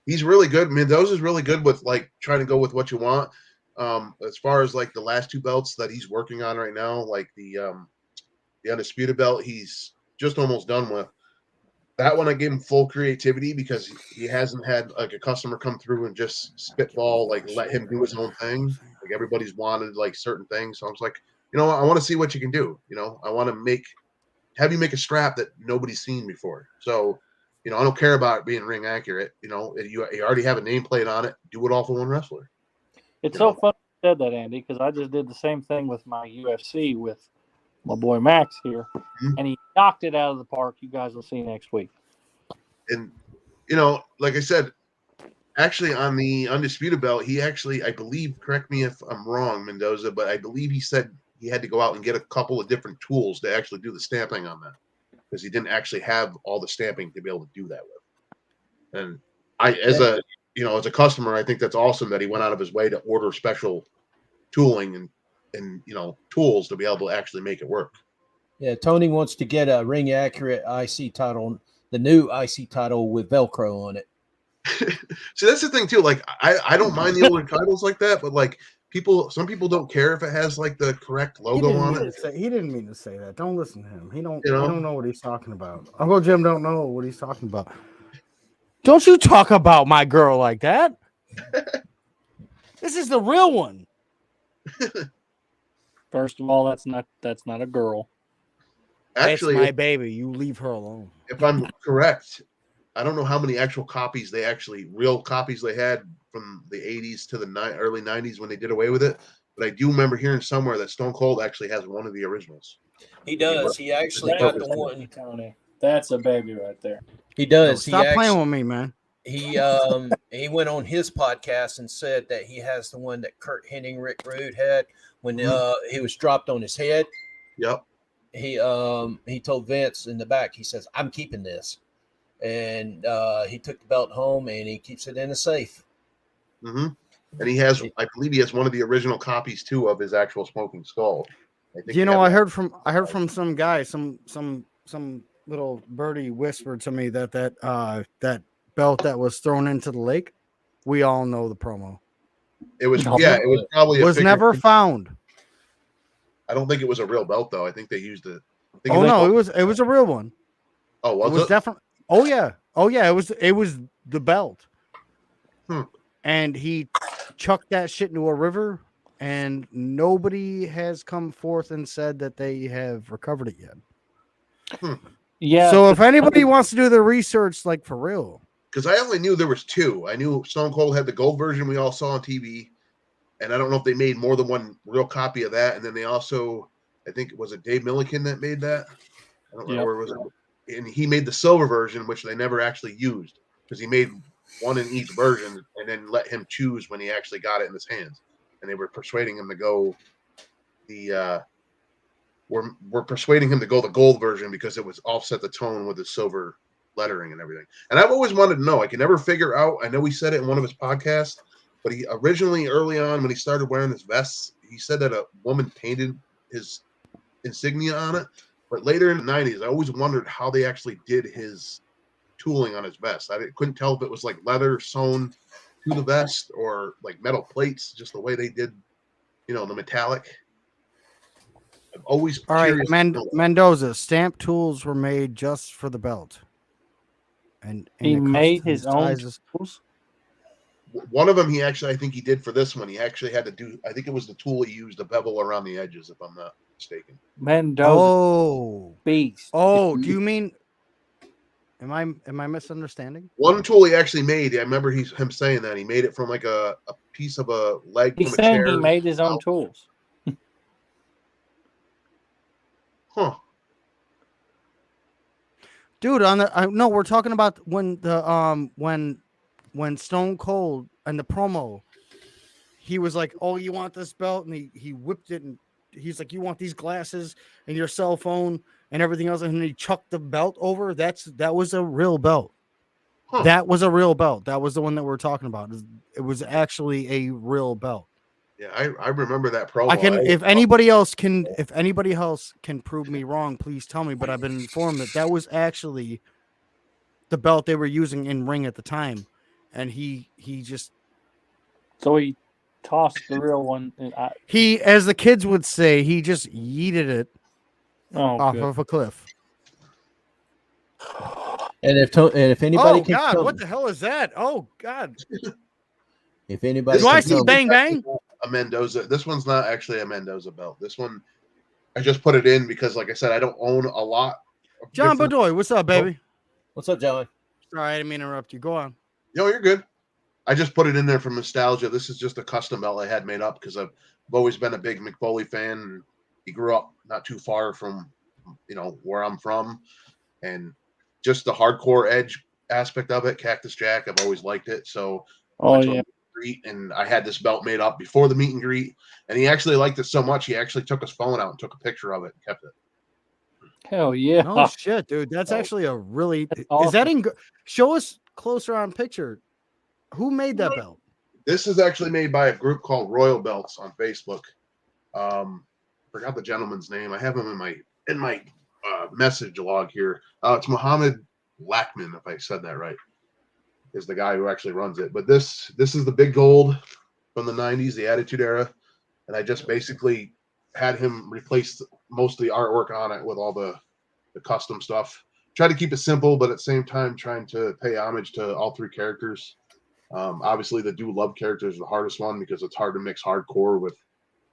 He's really good. Mendoza's really good with trying to go with what you want. As far as the last two belts that he's working on right now, like the undisputed belt, he's just almost done with. That one I gave him full creativity because he hasn't had a customer come through and just spitball, let him do his own thing. Everybody's wanted certain things. So I was like, I want to see what you can do. I want to have you make a strap that nobody's seen before. So, I don't care about it being ring accurate. You already have a nameplate on it. Do it all for one wrestler. It's so funny you said that, Andy, because I just did the same thing with my UFC with my boy Max here, and he knocked it out of the park. You guys will see next week. And, like I said, actually on the undisputed belt, he actually, I believe, correct me if I'm wrong, Mendoza, but I believe he said he had to go out and get a couple of different tools to actually do the stamping on that, because he didn't actually have all the stamping to be able to do that with. And as a customer, I think that's awesome that he went out of his way to order special tooling and tools to be able to actually make it work. Yeah, Tony wants to get a ring accurate IC title, the new IC title with Velcro on it. See, that's the thing too. Like, I don't mind the older titles like that, but like some people don't care if it has like the correct logo on it. He didn't mean to say that. Don't listen to him. He don't know what he's talking about. Uncle Jim don't know what he's talking about. Don't you talk about my girl like that. This is the real one. First of all, that's not a girl. Actually, that's my baby. You leave her alone. If I'm correct, I don't know how many actual copies real copies they had from the 80s to the early 90s when they did away with it. But I do remember hearing somewhere that Stone Cold actually has one of the originals. He does. He actually got the one. Tony, that's a baby right there. He does. Stop playing with me, man. He went on his podcast and said that he has the one that Kurt Hennig, Rick Rude had when he was dropped on his head. Yep. He told Vince in the back, he says, "I'm keeping this," and he took the belt home and he keeps it in a safe. Mm-hmm. And I believe he has one of the original copies too of his actual Smoking Skull. I heard from some guy, some little birdie whispered to me that belt that was thrown into the lake. We all know the promo. It was probably never found. I don't think it was a real belt though. I think they used it. It was a real one. Oh, was it? Was definitely. Oh yeah. It was the belt. And he chucked that shit into a river, and nobody has come forth and said that they have recovered it yet. Yeah. So if anybody wants to do the research, like for real, because I only knew there was two. I knew Stone Cold had the gold version we all saw on TV, and I don't know if they made more than one real copy of that. And then they also, I think it was Dave Milliken that made that. I don't remember where it was. And he made the silver version, which they never actually used, because he made one in each version and then let him choose when he actually got it in his hands. And they were persuading him to go we're persuading him to go the gold version because it was offset the tone with the silver lettering and everything. And I've always wanted to know. I can never figure out. I know he said it in one of his podcasts, but he originally, early on, when he started wearing his vests, he said that a woman painted his insignia on it. But later in the 90s, I always wondered how they actually did his tooling on his vest. I couldn't tell if it was like leather sewn to the vest or like metal plates, just the way they did, the metallic. I'm always all right. Mendoza, stamp tools were made just for the belt, and he made his own tools. One of them, I think he did for this one. He actually had to do. I think it was the tool he used to bevel around the edges, if I'm not mistaken. Mendoza, beast. Oh, do you mean? Am I misunderstanding? One tool he actually made. I remember him saying that he made it from like a piece of a leg. He said he made his own tools. Huh. Dude, no, we're talking about when the when Stone Cold and the promo, he was like, "Oh, you want this belt?" And he whipped it, and he's like, "You want these glasses and your cell phone and everything else?" And he chucked the belt over. That was a real belt. Huh. That was a real belt. That was the one that we're talking about. It was actually a real belt. Yeah, I remember that promo. If anybody else can prove me wrong, please tell me. But I've been informed that was actually the belt they were using in ring at the time, and he just so he tossed the real one. He, as the kids would say, he just yeeted it off of a cliff. And if anybody can God, what the hell is that? Oh God! If anybody, do I see bang bang? A Mendoza. This one's not actually a Mendoza belt. This one, I just put it in because, like I said, I don't own a lot. John Bedoy, what's up, baby? What's up, John? Sorry, I didn't mean to interrupt you. Go on. No, you're good. I just put it in there for nostalgia. This is just a custom belt I had made up because I've always been a big Mick Foley fan. He grew up not too far from, where I'm from, and just the hardcore edge aspect of it, Cactus Jack. I've always liked it. So greet, and I had this belt made up before the meet and greet, and he actually liked it so much he actually took his phone out and took a picture of it and kept it. Hell yeah. No shit, dude. That's Oh, actually a really. that's Is that awesome. in? Show us closer on picture. Who made that belt? This is actually made by a group called Royal Belts on Facebook. Forgot the gentleman's name. I have him in my message log here. It's Muhammad Lackman, if I said that right, is the guy who actually runs it. But this is the big gold from the 90s, the Attitude Era, and I just basically had him replace most of the artwork on it with all the custom stuff. Try to keep it simple, but at the same time trying to pay homage to all three characters. Obviously, the Do Love character is the hardest one because it's hard to mix hardcore with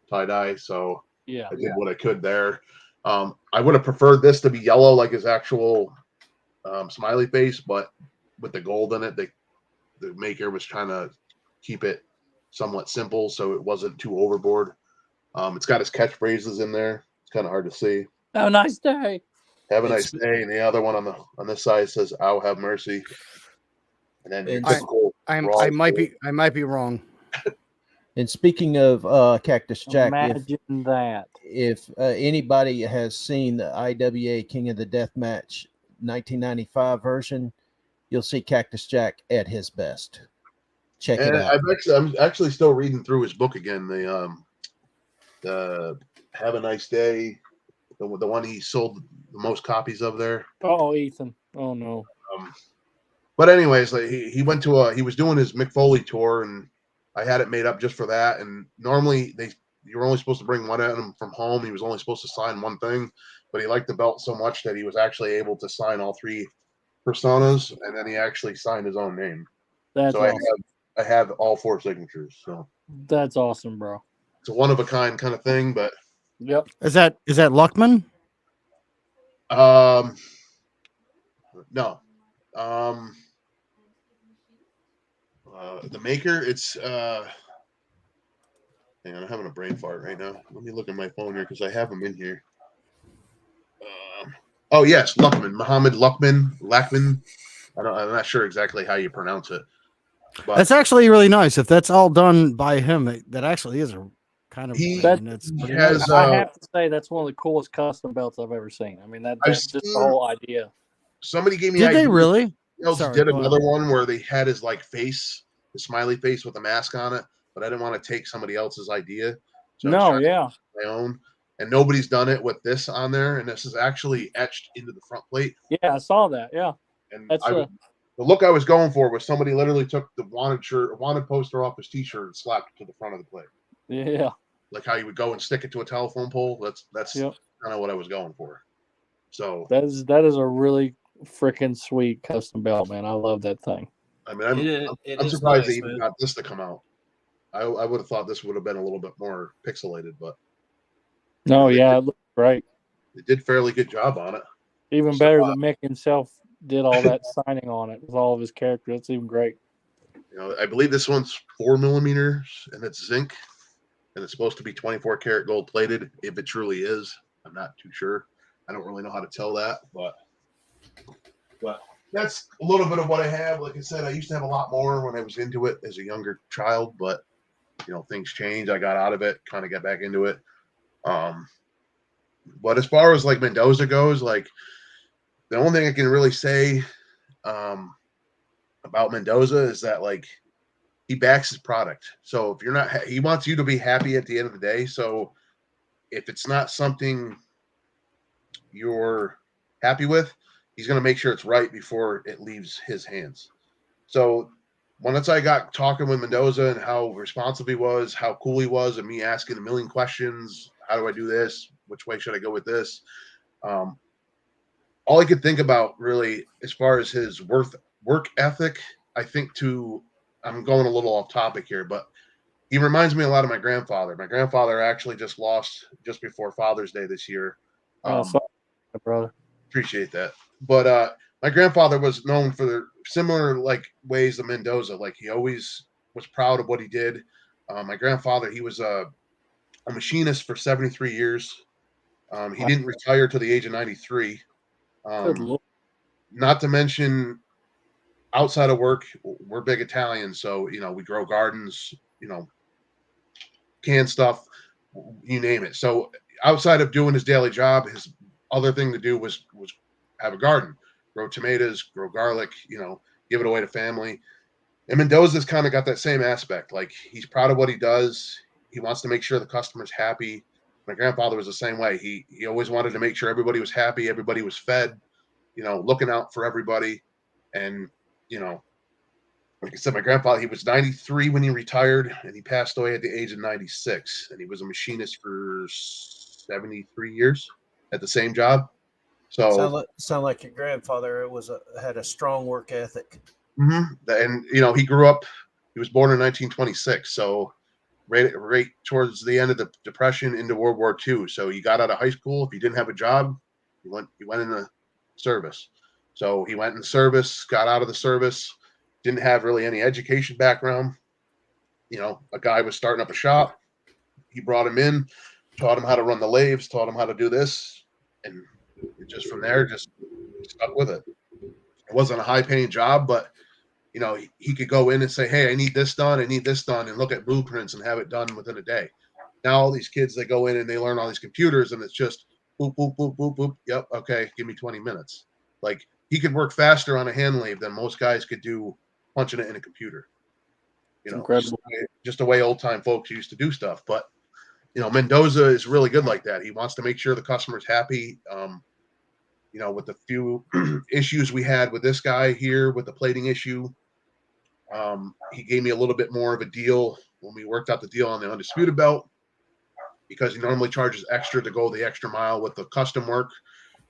tie-dye. So Yeah. I did what I could there. I would have preferred this to be yellow like his actual smiley face, but with the gold in it, the maker was trying to keep it somewhat simple so it wasn't too overboard. It's got his catchphrases in there. It's kind of hard to see. Have a nice day. Have a nice day. And the other one on this side says, "I'll have mercy." And then your typical I Raw might be wrong. And speaking of Cactus Jack, Imagine that. if anybody has seen the IWA King of the Death Match 1995 version, you'll see Cactus Jack at his best. Check it out. I'm actually still reading through his book again. The Have a Nice Day, the one he sold the most copies of there. Oh, Ethan. Oh no. But anyways, like he went to he was doing his Mick Foley tour, and I had it made up just for that. And normally you were only supposed to bring one item from home. He was only supposed to sign one thing, but he liked the belt so much that he was actually able to sign all three personas, and then he actually signed his own name. That's So awesome. I have all four signatures. So That's awesome, bro. it's a one of a kind kind of thing. But Yep. Is that Luckman? no. The maker, it's hang on, I'm having a brain fart right now. Let me look at my phone here because I have them in here. Oh yes, Luckman, Muhammad Lackman. I'm not sure exactly how you pronounce it. But That's actually really nice. If that's all done by him, that actually is a kind of. He it's pretty has, nice. I have to say that's one of the coolest custom belts I've ever seen. I mean, that's just the whole idea. somebody gave me Did they idea. really? Else Sorry, did go another ahead. one where they had his like face, the smiley face with a mask on it, but I didn't want to take somebody else's idea. So I was No, trying to yeah. do my own, and nobody's done it with this on there, and this is actually etched into the front plate. Yeah, I saw that. Yeah. And That's the look I was going for was somebody literally took the wanted poster off his t-shirt and slapped it to the front of the plate. Yeah. Like how you would go and stick it to a telephone pole. That's Yep. kind of what I was going for. So That is a really freaking sweet custom belt, man. I love that thing. I mean, I'm is surprised nice, they even man. got this to come out. I would have thought this would have been a little bit more pixelated, but No, yeah, it looks great. they did a fairly good job on it. Even So, better than Mick himself did all that signing on it with all of his characters. That's even great. You know, I believe this one's 4mm and it's zinc, and it's supposed to be 24 karat gold plated. If it truly is, I'm not too sure. I don't really know how to tell that, but that's a little bit of what I have. Like I said, I used to have a lot more when I was into it as a younger child, but you know, things change. I got out of it, kind of got back into it. But as far as like Mendoza goes, like the only thing I can really say about Mendoza is that like he backs his product. So if you're not, he wants you to be happy at the end of the day. So if it's not something you're happy with, he's going to make sure it's right before it leaves his hands. So once I got talking with Mendoza and how responsive he was, how cool he was, and me asking a million questions, how do I do this? Which way should I go with this? All I could think about really, as far as his work ethic, I think I'm going a little off topic here, but he reminds me a lot of my grandfather. My grandfather actually just lost just before Father's Day this year. Sorry, brother. Appreciate that. But my grandfather was known for the similar like ways to Mendoza. Like he always was proud of what he did. My grandfather, he was a machinist for 73 years. He didn't retire to the age of 93. Good Lord. Not to mention outside of work, we're big Italians, so we grow gardens, canned stuff, you name it. So outside of doing his daily job, his other thing to do was have a garden, grow tomatoes, grow garlic, give it away to family. And Mendoza's kind of got that same aspect. Like, he's proud of what he does. He wants to make sure the customer's happy. My grandfather was the same way. He always wanted to make sure everybody was happy, everybody was fed, looking out for everybody. And, like I said, my grandfather, he was 93 when he retired, and he passed away at the age of 96. And he was a machinist for 73 years at the same job. So sound like your grandfather had a strong work ethic. And he grew up. He was born in 1926, so right towards the end of the Depression into World War II. So he got out of high school. If he didn't have a job, he went in the service. So he went in the service, got out of the service, didn't have really any education background. A guy was starting up a shop. He brought him in, taught him how to run the lathes, taught him how to do this, and just from there, just stuck with it. It wasn't a high-paying job, but he could go in and say, "Hey, I need this done, and look at blueprints and have it done within a day." Now all these kids, they go in and they learn all these computers, and it's just boop, boop, boop, boop, boop. Yep, okay, give me 20 minutes. Like, he could work faster on a hand lathe than most guys could do punching it in a computer. Incredible. Just the way old-time folks used to do stuff. But Mendoza is really good like that. He wants to make sure the customer's happy. With the few issues we had with this guy here with the plating issue, he gave me a little bit more of a deal when we worked out the deal on the Undisputed belt, because he normally charges extra to go the extra mile with the custom work.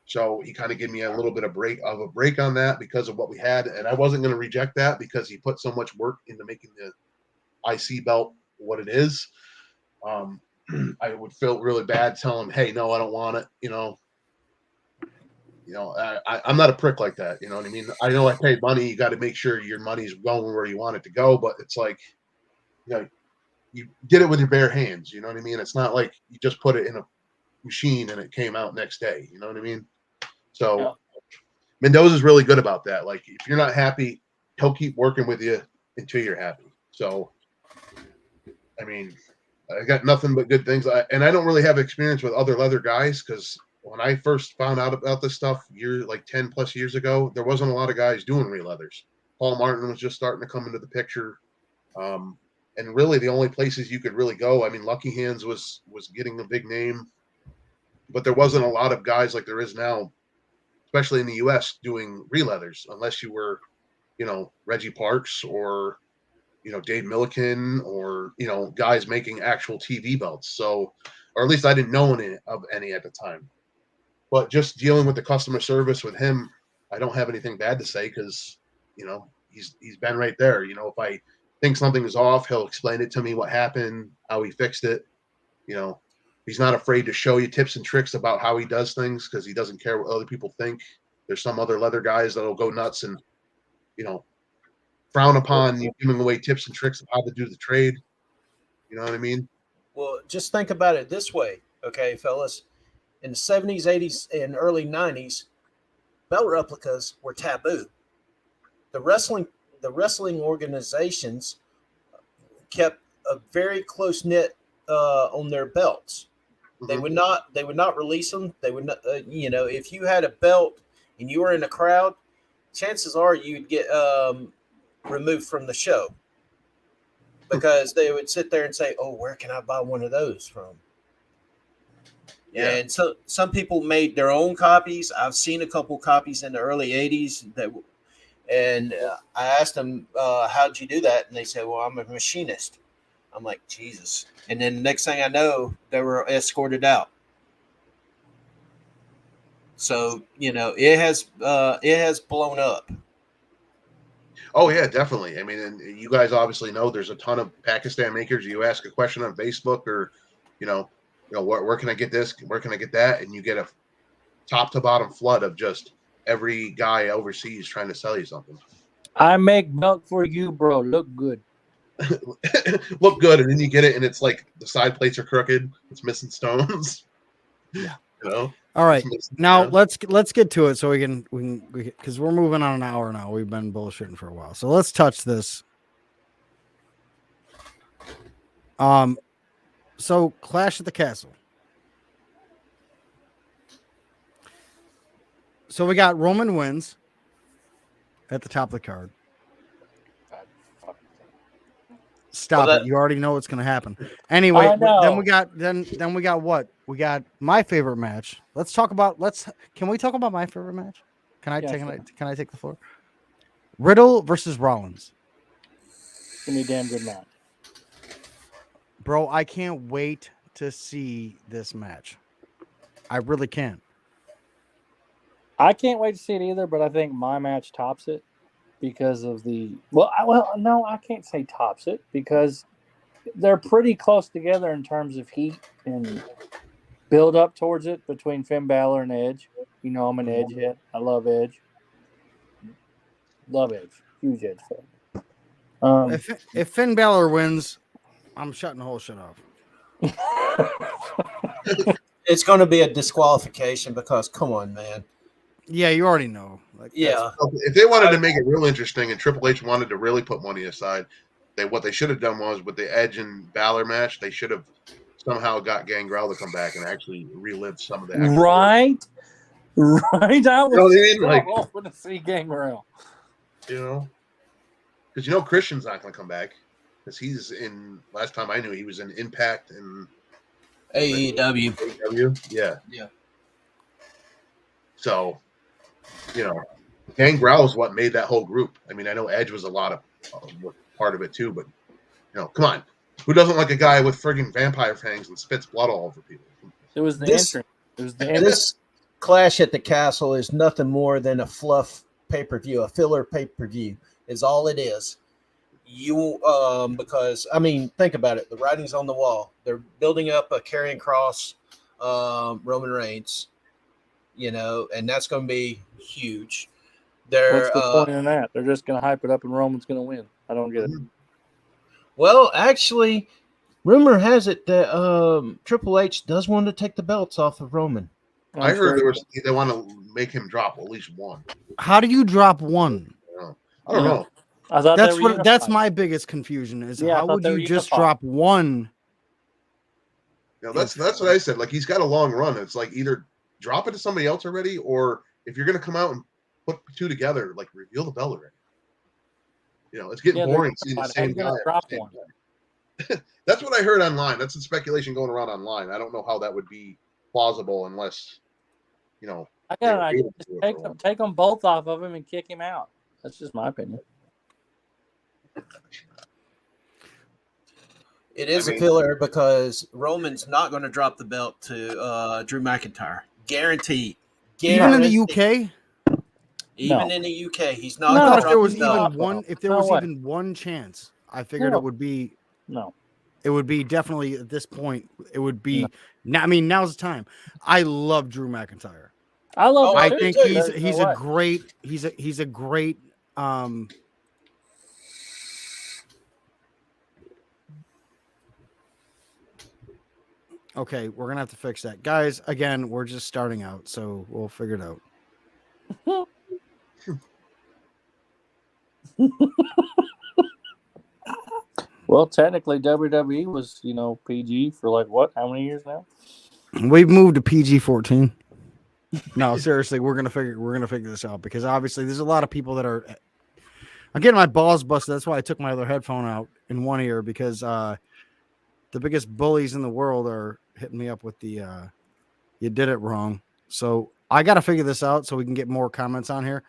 So he kind of gave me a little bit of a break on that because of what we had. And I wasn't going to reject that because he put so much work into making the IC belt what it is. I would feel really bad telling him, "Hey, no, I don't want it." I'm not a prick like that. You know what I mean? I know I paid money. You got to make sure your money's going where you want it to go. But it's like, you did it with your bare hands. You know what I mean? It's not like you just put it in a machine and it came out next day. You know what I mean? So yeah. Mendoza's really good about that. Like, if you're not happy, he'll keep working with you until you're happy. So, I mean, I got nothing but good things. And I don't really have experience with other leather guys, because when I first found out about this stuff 10 plus years ago, there wasn't a lot of guys doing re-leathers. Paul Martin was just starting to come into the picture. And really the only places you could really go, I mean, Lucky Hands was getting a big name, but there wasn't a lot of guys like there is now, especially in the US, doing re-leathers, unless you were, Reggie Parks or, Dave Milliken or, guys making actual TV belts. So, or at least I didn't know any at the time. But just dealing with the customer service with him, I don't have anything bad to say, because, he's been right there. If I think something is off, he'll explain it to me, what happened, how he fixed it. He's not afraid to show you tips and tricks about how he does things, because he doesn't care what other people think. There's some other leather guys that'll go nuts and, frown upon you giving away tips and tricks of how to do the trade. You know what I mean? Well, just think about it this way, okay, fellas. In the 70s, 80s, and early 90s, belt replicas were taboo. The wrestling organizations kept a very close knit on their belts. They would not release them. They would not, if you had a belt and you were in a crowd, chances are you'd get removed from the show, because they would sit there and say, "Oh, where can I buy one of those from?" Yeah. And so some people made their own copies. I've seen a couple copies in the early 80s and I asked them, how'd you do that? And they said, "Well, I'm a machinist." I'm like, Jesus. And then the next thing I know, they were escorted out. So, it has blown up. Oh yeah, definitely. I mean, and you guys obviously know there's a ton of Pakistan makers. You ask a question on Facebook or, where can I get this? Where can I get that? And you get a top to bottom flood of just every guy overseas trying to sell you something. I make belt for you, bro. Look good. Look good, and then you get it, and it's like the side plates are crooked. It's missing stones. Yeah. All right. Just mix it Now around. let's get to it so we can because we're moving on an hour now. We've been bullshitting for a while. So let's touch this. So Clash at the Castle. So we got Roman wins at the top of the card. Stop Well, it. You already know what's going to happen. Anyway, I know. then we got what? We got my favorite match. Can we talk about my favorite match? Can I Yeah, take sure. can I take the floor? Riddle versus Rollins. It's gonna be a damn good match. Bro, I can't wait to see this match. I really can't. I can't wait to see it either, but I think my match tops it because of the no, I can't say tops it because they're pretty close together in terms of heat and build up towards it between Finn Balor and Edge. You know, I'm an Edge head. I love Edge. Love Edge. Huge Edge fan. If Finn Balor wins, I'm shutting the whole shit off. It's going to be a disqualification because, come on, man. Yeah, you already know. Like, Yeah. If they wanted to make it real interesting and Triple H wanted to really put money aside, what they should have done was with the Edge and Balor match, they should have somehow got Gangrel to come back and actually relive some of the actual Right? I You know what I was mean? Like, hoping to see Gangrel. because Christian's not going to come back because he's in. Last time I knew, he was in Impact and AEW. AEW. Yeah. Yeah. So, Gangrel is what made that whole group. I mean, I know Edge was a lot of part of it too, but come on, who doesn't like a guy with friggin' vampire fangs and spits blood all over people? It was the This- entrance. It was the entrance. This Clash at the Castle is nothing more than a fluff pay-per-view, a filler pay-per-view is all it is. Because I mean, think about it. The writing's on the wall. They're building up a Karrion Kross, Roman Reigns, and that's going to be huge. What's the point in that? They're just going to hype it up and Roman's going to win. I don't get it. Well, actually, rumor has it that Triple H does want to take the belts off of Roman. I heard they want to make him drop at least one. How do you drop one? I don't know. I thought That's my biggest confusion is Yeah, I how thought would they were you just unified. drop one? That's what I said. Like, he's got a long run. It's like either drop it to somebody else already, or if you're going to come out and put two together, like reveal the belt already. It's getting Yeah, they're boring seeing the unified. How same you guy. gonna at drop the same one? time. That's what I heard online. That's the speculation going around online. I don't know how that would be plausible unless, I got an idea. Just take them both off of him and kick him out. That's just my opinion. It is a filler because Roman's not going to drop the belt to Drew McIntyre. Guaranteed. Even in the Guaranteed. UK? Even No. in the UK, he's I not thought going if to there drop was the belt. even one, if there No was way. even one chance, I figured No. it would be No. definitely at this point. It would be. Now, I mean, now's the time. I love Drew McIntyre. I love Oh, him I too. think too. There's he's no a way. great he's a great Okay, we're gonna have to fix that, guys. Again, we're just starting out, so we'll figure it out. Well, technically, WWE was, PG for like what? How many years now? We've moved to PG-14. No, seriously, we're gonna figure this out because obviously there's a lot of people that are. I'm getting my balls busted. That's why I took my other headphone out in one ear because the biggest bullies in the world are hitting me up with the you did it wrong. So I got to figure this out so we can get more comments on here.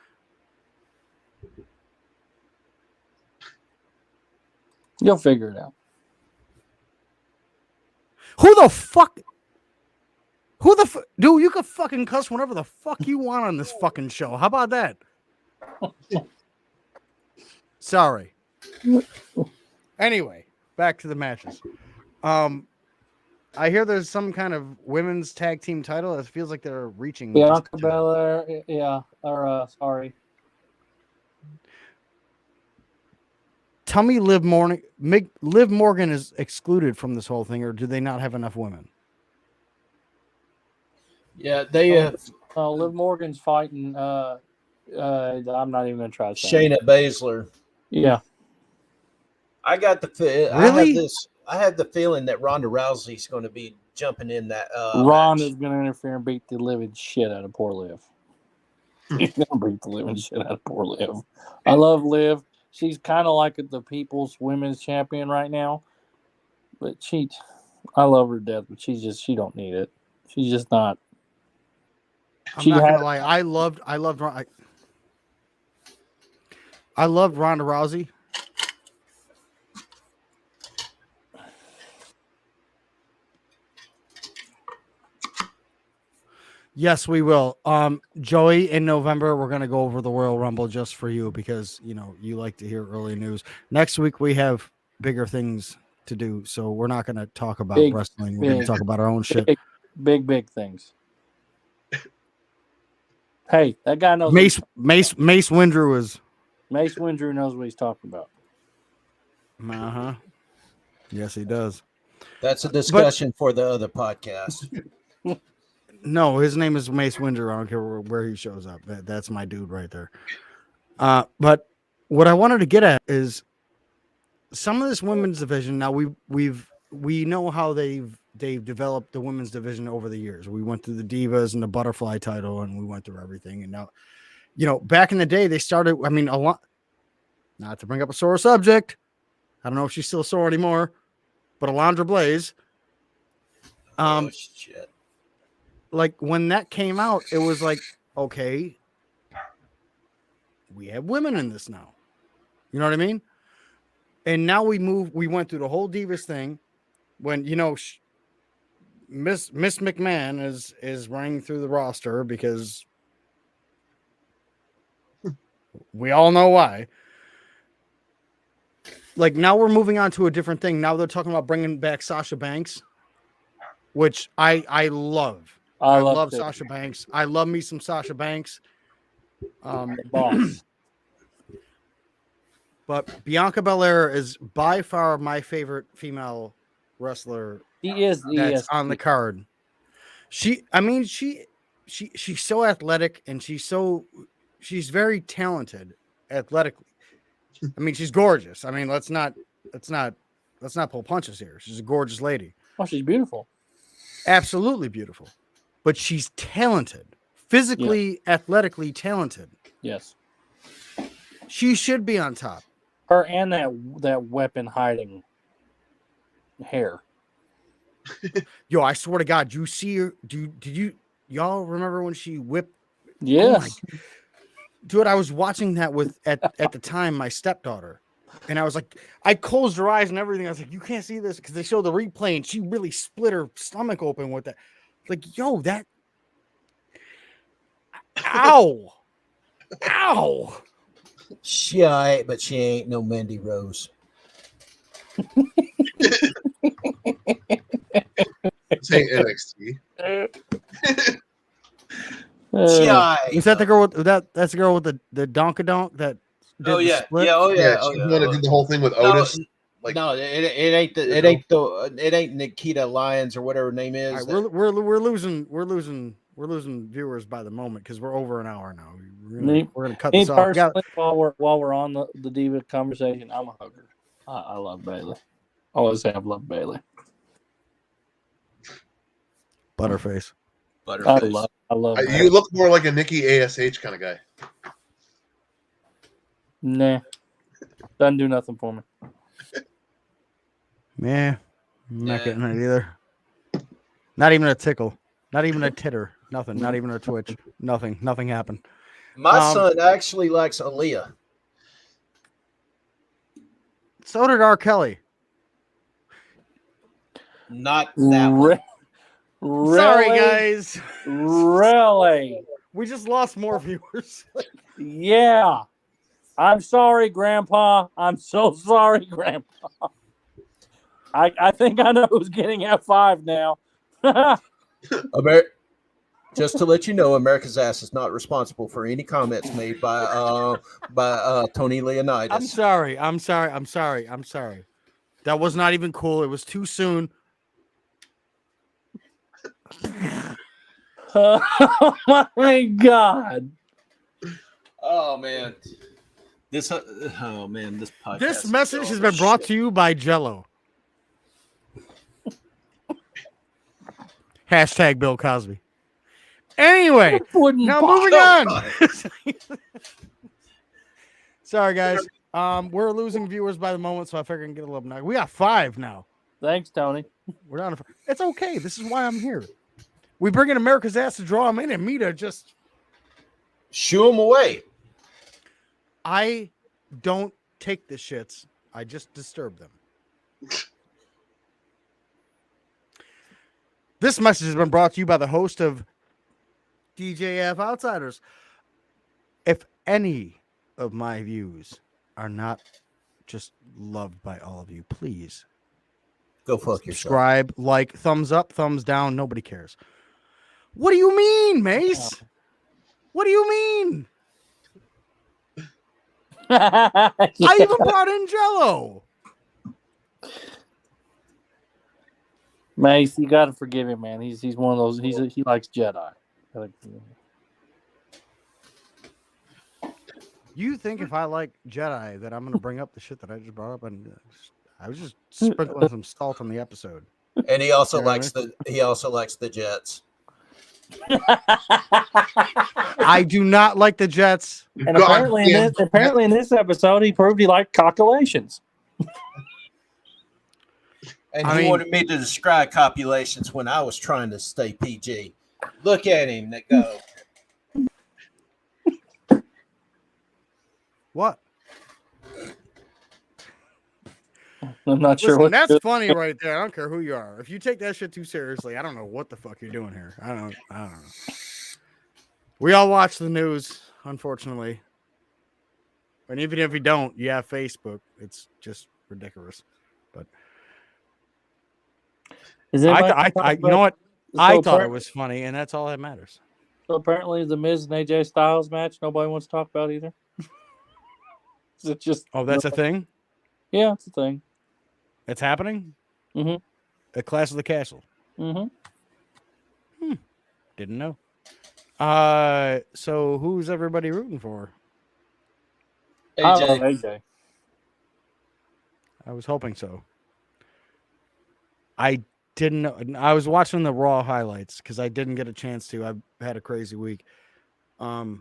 You'll figure it out. Who the fuck? Dude, you can fucking cuss whenever the fuck you want on this fucking show. How about that? Sorry. Anyway, back to the matches. I hear there's some kind of women's tag team title. It feels like they're reaching. Bianca Belair, sorry. Tell me Liv Morgan is excluded from this whole thing, or do they not have enough women? Yeah, they Liv Morgan's fighting. I'm not even gonna try to say Shayna it. Baszler. Yeah, I got the Really? I have the feeling that Ronda Rousey's going to be jumping in that Ron match. is gonna interfere and beat the living shit out of poor Liv. He's gonna beat the living shit out of poor Liv. I love Liv. She's kind of like the people's women's champion right now, but I love her to death, but she don't need it. She's just not. I'm She not had- gonna lie. I loved Ronda Rousey. Yes, we will. Joey, in November, we're gonna go over the Royal Rumble just for you because you like to hear early news. Next week we have bigger things to do, so we're not gonna talk about Big, wrestling. We're gonna big, talk about our own shit. big things. Hey, that guy knows. Mace Windrew is. Mace Windrew knows what he's talking about. Yes, he does. That's a discussion for the other podcast. No, his name is Mace Windrew. I don't care where he shows up. That's my dude right there. But what I wanted to get at is some of this women's division. Now we know how they've developed the women's division over the years. We went through the Divas and the Butterfly title, and we went through everything. And now, back in the day, they started. I mean, a lot. Not to bring up a sore subject. I don't know if she's still sore anymore, but Alundra Blaze. Oh shit. Like when that came out, it was like, okay, we have women in this now. You know what I mean? And now we went through the whole Divas thing when, Miss McMahon is running through the roster because we all know why. Like now we're moving on to a different thing. Now they're talking about bringing back Sasha Banks, which I love. I love Sasha Banks. I love me some Sasha Banks. Boss. But Bianca Belair is by far my favorite female wrestler That's on the card. She's so athletic and she's very talented athletically. I mean, she's gorgeous. I mean, let's not pull punches here. She's a gorgeous lady. Oh, she's beautiful. Absolutely beautiful. But she's talented, physically, athletically talented. Yes. She should be on top. Her and that weapon hiding hair. Yo, I swear to God, you see her? Did y'all remember when she whipped? Yes. Oh dude, I was watching that with at the time my stepdaughter, and I was like, I closed her eyes and everything. I was like, you can't see this because they showed the replay, and she really split her stomach open with that. Like, yo, that. Ow. Ow. She alright, but she ain't no Mandy Rose. Say NXT. She alright. Is that the girl with that's the girl with the donkadonk that did Oh the yeah, split? yeah, oh yeah, Yeah, oh, she's yeah. the one that did the whole thing with Otis. Like, No, it ain't Nikita Lyons or whatever her name is. All right, we're losing viewers by the moment because we're over an hour now. We're gonna cut Me this off. We got- personally, while we're on the diva conversation, I'm a hugger. I love Bailey. I always have loved Bailey. Butterface. Butterface. I love. you look more like a Nikki ASH kind of guy. Nah, doesn't do nothing for me. Yeah, I'm not Yeah. getting it either. Not even a tickle. Not even a titter. Nothing. Not even a twitch. Nothing. Nothing happened. My son actually likes Aaliyah. So did R. Kelly. Not that one. Really? Sorry, guys. Really? We just lost more viewers. Yeah. I'm sorry, Grandpa. I'm so sorry, Grandpa. I think I know who's getting F5 now. Just to let you know, America's Ass is not responsible for any comments made by Tony Leonidas. I'm sorry. That was not even cool. It was too soon. Oh my God. Oh man, this podcast. This message has been brought to you by Jello. Hashtag Bill Cosby. Anyway, Wouldn't now pop. moving Oh, on. Sorry, guys. We're losing viewers by the moment, so I figure I can get a little now. We got 5 now. Thanks, Tony. We're down to 5. It's okay. This is why I'm here. We bring in America's ass to draw them in, and me to just. Shoo them away. I don't take the shits. I just disturb them. This message has been brought to you by the host of DJF Outsiders. If any of my views are not just loved by all of you, please Go fuck yourself. subscribe, like, thumbs up, thumbs down. Nobody cares. What do you mean, Mace? What do you mean? I even brought in Jello. Mace, you got to forgive him, man. He's one of those. He likes Jedi. You think if I like Jedi that I'm going to bring up the shit that I just brought up? And I was just sprinkling some salt on the episode. And he also Yeah, likes the Jets. I do not like the Jets. And apparently in this episode, he proved he liked coculations. And I he mean- wanted me to describe copulations when I was trying to stay PG. Look at him, that go. What? I'm not sure Listen, what that's funny right there. I don't care who you are. If you take that shit too seriously, I don't know what the fuck you're doing here. I don't know. We all watch the news, unfortunately. And even if you don't, you have Facebook. It's just ridiculous. But Is you anybody know what? I thought it appar- was funny, and that's all that matters. So apparently, the Miz and AJ Styles match, nobody wants to talk about either. Is it just? Oh, that's a thing? Yeah, it's a thing. It's happening? Mhm. At Clash of the Castle. Mm-hmm. Didn't know. So who's everybody rooting for? I love AJ. AJ. I was hoping so. I didn't know. I was watching the Raw highlights because I didn't get a chance to. I've had a crazy week. I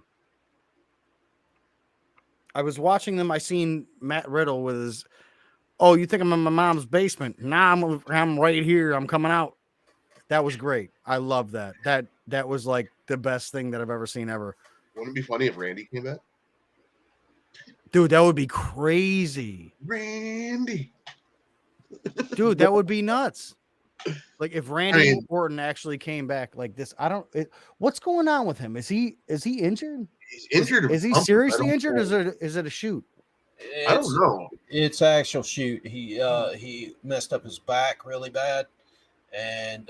was watching them. I seen Matt Riddle with his, "Oh, you think I'm in my mom's basement? Nah, I'm right here. I'm coming out." That was great. I love that. That was like the best thing that I've ever seen ever. Wouldn't it be funny if Randy came back? Dude, that would be crazy. Randy. Dude, that would be nuts. Like if Randy mean- Orton actually came back like this. What's going on with him? Is he injured? He's injured. or Is he something. seriously I don't injured? know. Is it a shoot? I don't know. It's actual shoot. He messed up his back really bad, and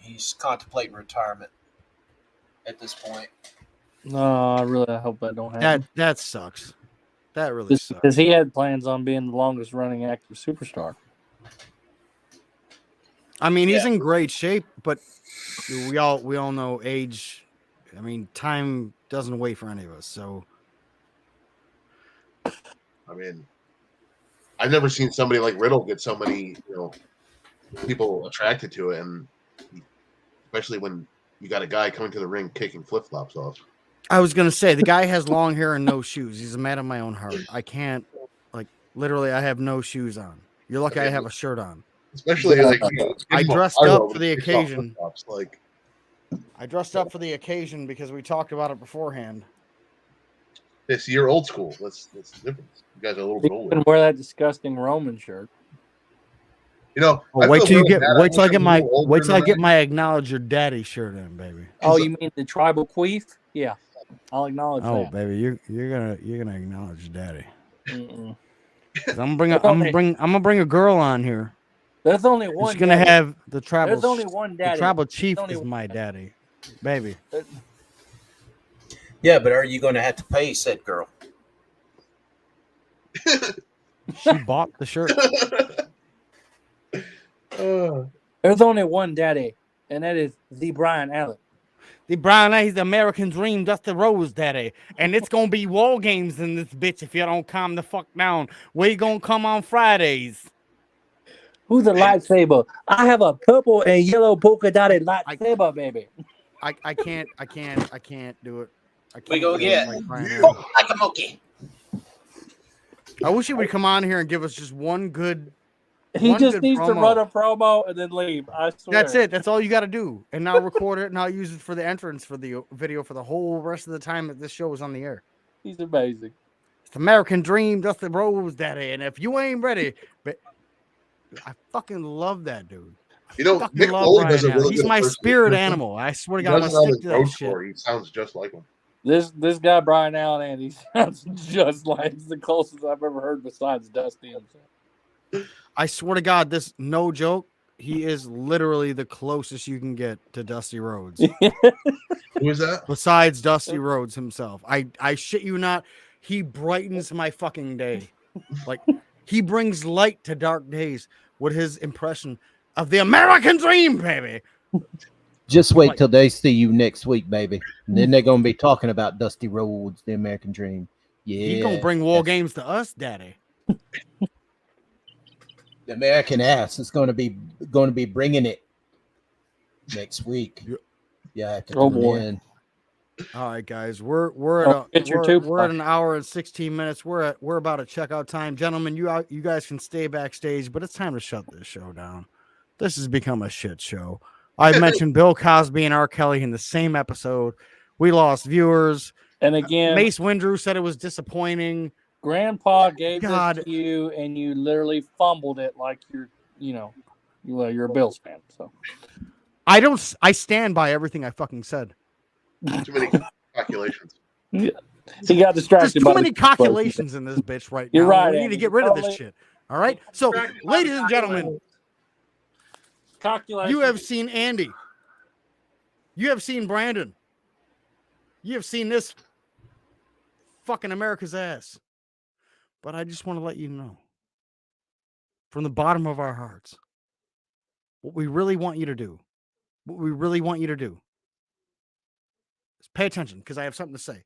he's contemplating retirement at this point. No, I hope that don't happen. That sucks. That really Just sucks. because he had plans on being the longest running active superstar. I mean, he's in great shape, but we all know age. I mean, time doesn't wait for any of us. So I mean, I've never seen somebody like Riddle get so many, people attracted to it, and especially when you got a guy coming to the ring kicking flip flops off. I was gonna say the guy has long hair and no shoes. He's a man of my own heart. I can't, literally, I have no shoes on. You're lucky I have a shirt on. Especially like I dressed up for the occasion. Like, I dressed up for the occasion because we talked about it beforehand. this you're old school. That's the difference. You guys are a little bit You older. can wear that disgusting Roman shirt. Well, I wait feel till you really get bad. wait till I get I'm a my little older wait till I than get my acknowledge your daddy shirt in, baby. Oh, you mean the tribal queef? Yeah, I'll acknowledge Oh, that. baby, you're gonna acknowledge your daddy. Mm-mm. 'Cause I'm gonna bring a girl on here. There's only one. She's gonna daddy. have the tribal. There's only one The daddy. tribal chief only is one my daddy, baby. Yeah, but are you going to have to pay said girl? She bought the shirt. There's only one daddy, and that is the Brian Allen. The Brown A's the American Dream, Dusty Rose, daddy. And it's gonna be war games in this bitch if you don't calm the fuck down. We gonna come on Fridays. Who's a lightsaber? I have a purple and yellow polka dotted lightsaber, baby. I can't do it. I can't We go do it get like Brian Adams. Oh, like a monkey. I wish he would come on here and give us just one good. He One just good needs to promo. run a promo and then leave. I swear. That's it. That's all you got to do. And now record it and I'll use it for the entrance for the video for the whole rest of the time that this show is on the air. He's amazing. It's American Dream, Dusty Rose, daddy. And if you ain't ready, but I fucking love that dude. You know, Fucking Mick love Foley Brian does a Adams. really He's good my impersonation. spirit animal. I swear to He God, I'm does gonna it on stick the to road that shit. tour. He sounds just like him. This guy Brian Allen, and he sounds just like it's the closest I've ever heard besides Dusty himself. I swear to God, this no joke. He is literally the closest you can get to Dusty Rhodes. Who is that? Besides Dusty Rhodes himself. I shit you not. He brightens my fucking day. Like he brings light to dark days with his impression of the American dream, baby. Just wait Like- till they see you next week, baby. And then they're gonna be talking about Dusty Rhodes, the American Dream. Yeah, He's gonna bring war games to us, daddy. the American ass is going to be bringing it next week. Yeah. Yeah, I have to Oh, tune boy. in. All right, guys. We're get your we're at tube. an hour and 16 minutes. We're about at checkout time. Gentlemen, you guys can stay backstage, but it's time to shut this show down. This has become a shit show. I mentioned Bill Cosby and R. Kelly in the same episode. We lost viewers. And again, Mace Windrew said it was disappointing. Grandpa gave God. this to you, and you literally fumbled it like you're a Bills fan. So I stand by everything I fucking said. Too many calculations. he got There's distracted. too by many the- calculations in this bitch right now. You're right, We need to Andy. get rid of this Totally- shit. All right. So, ladies and gentlemen, Calculation. you have seen Andy. You have seen Brandon. You have seen this fucking America's ass. But I just want to let you know from the bottom of our hearts what we really want you to do. What we really want you to do is pay attention because I have something to say.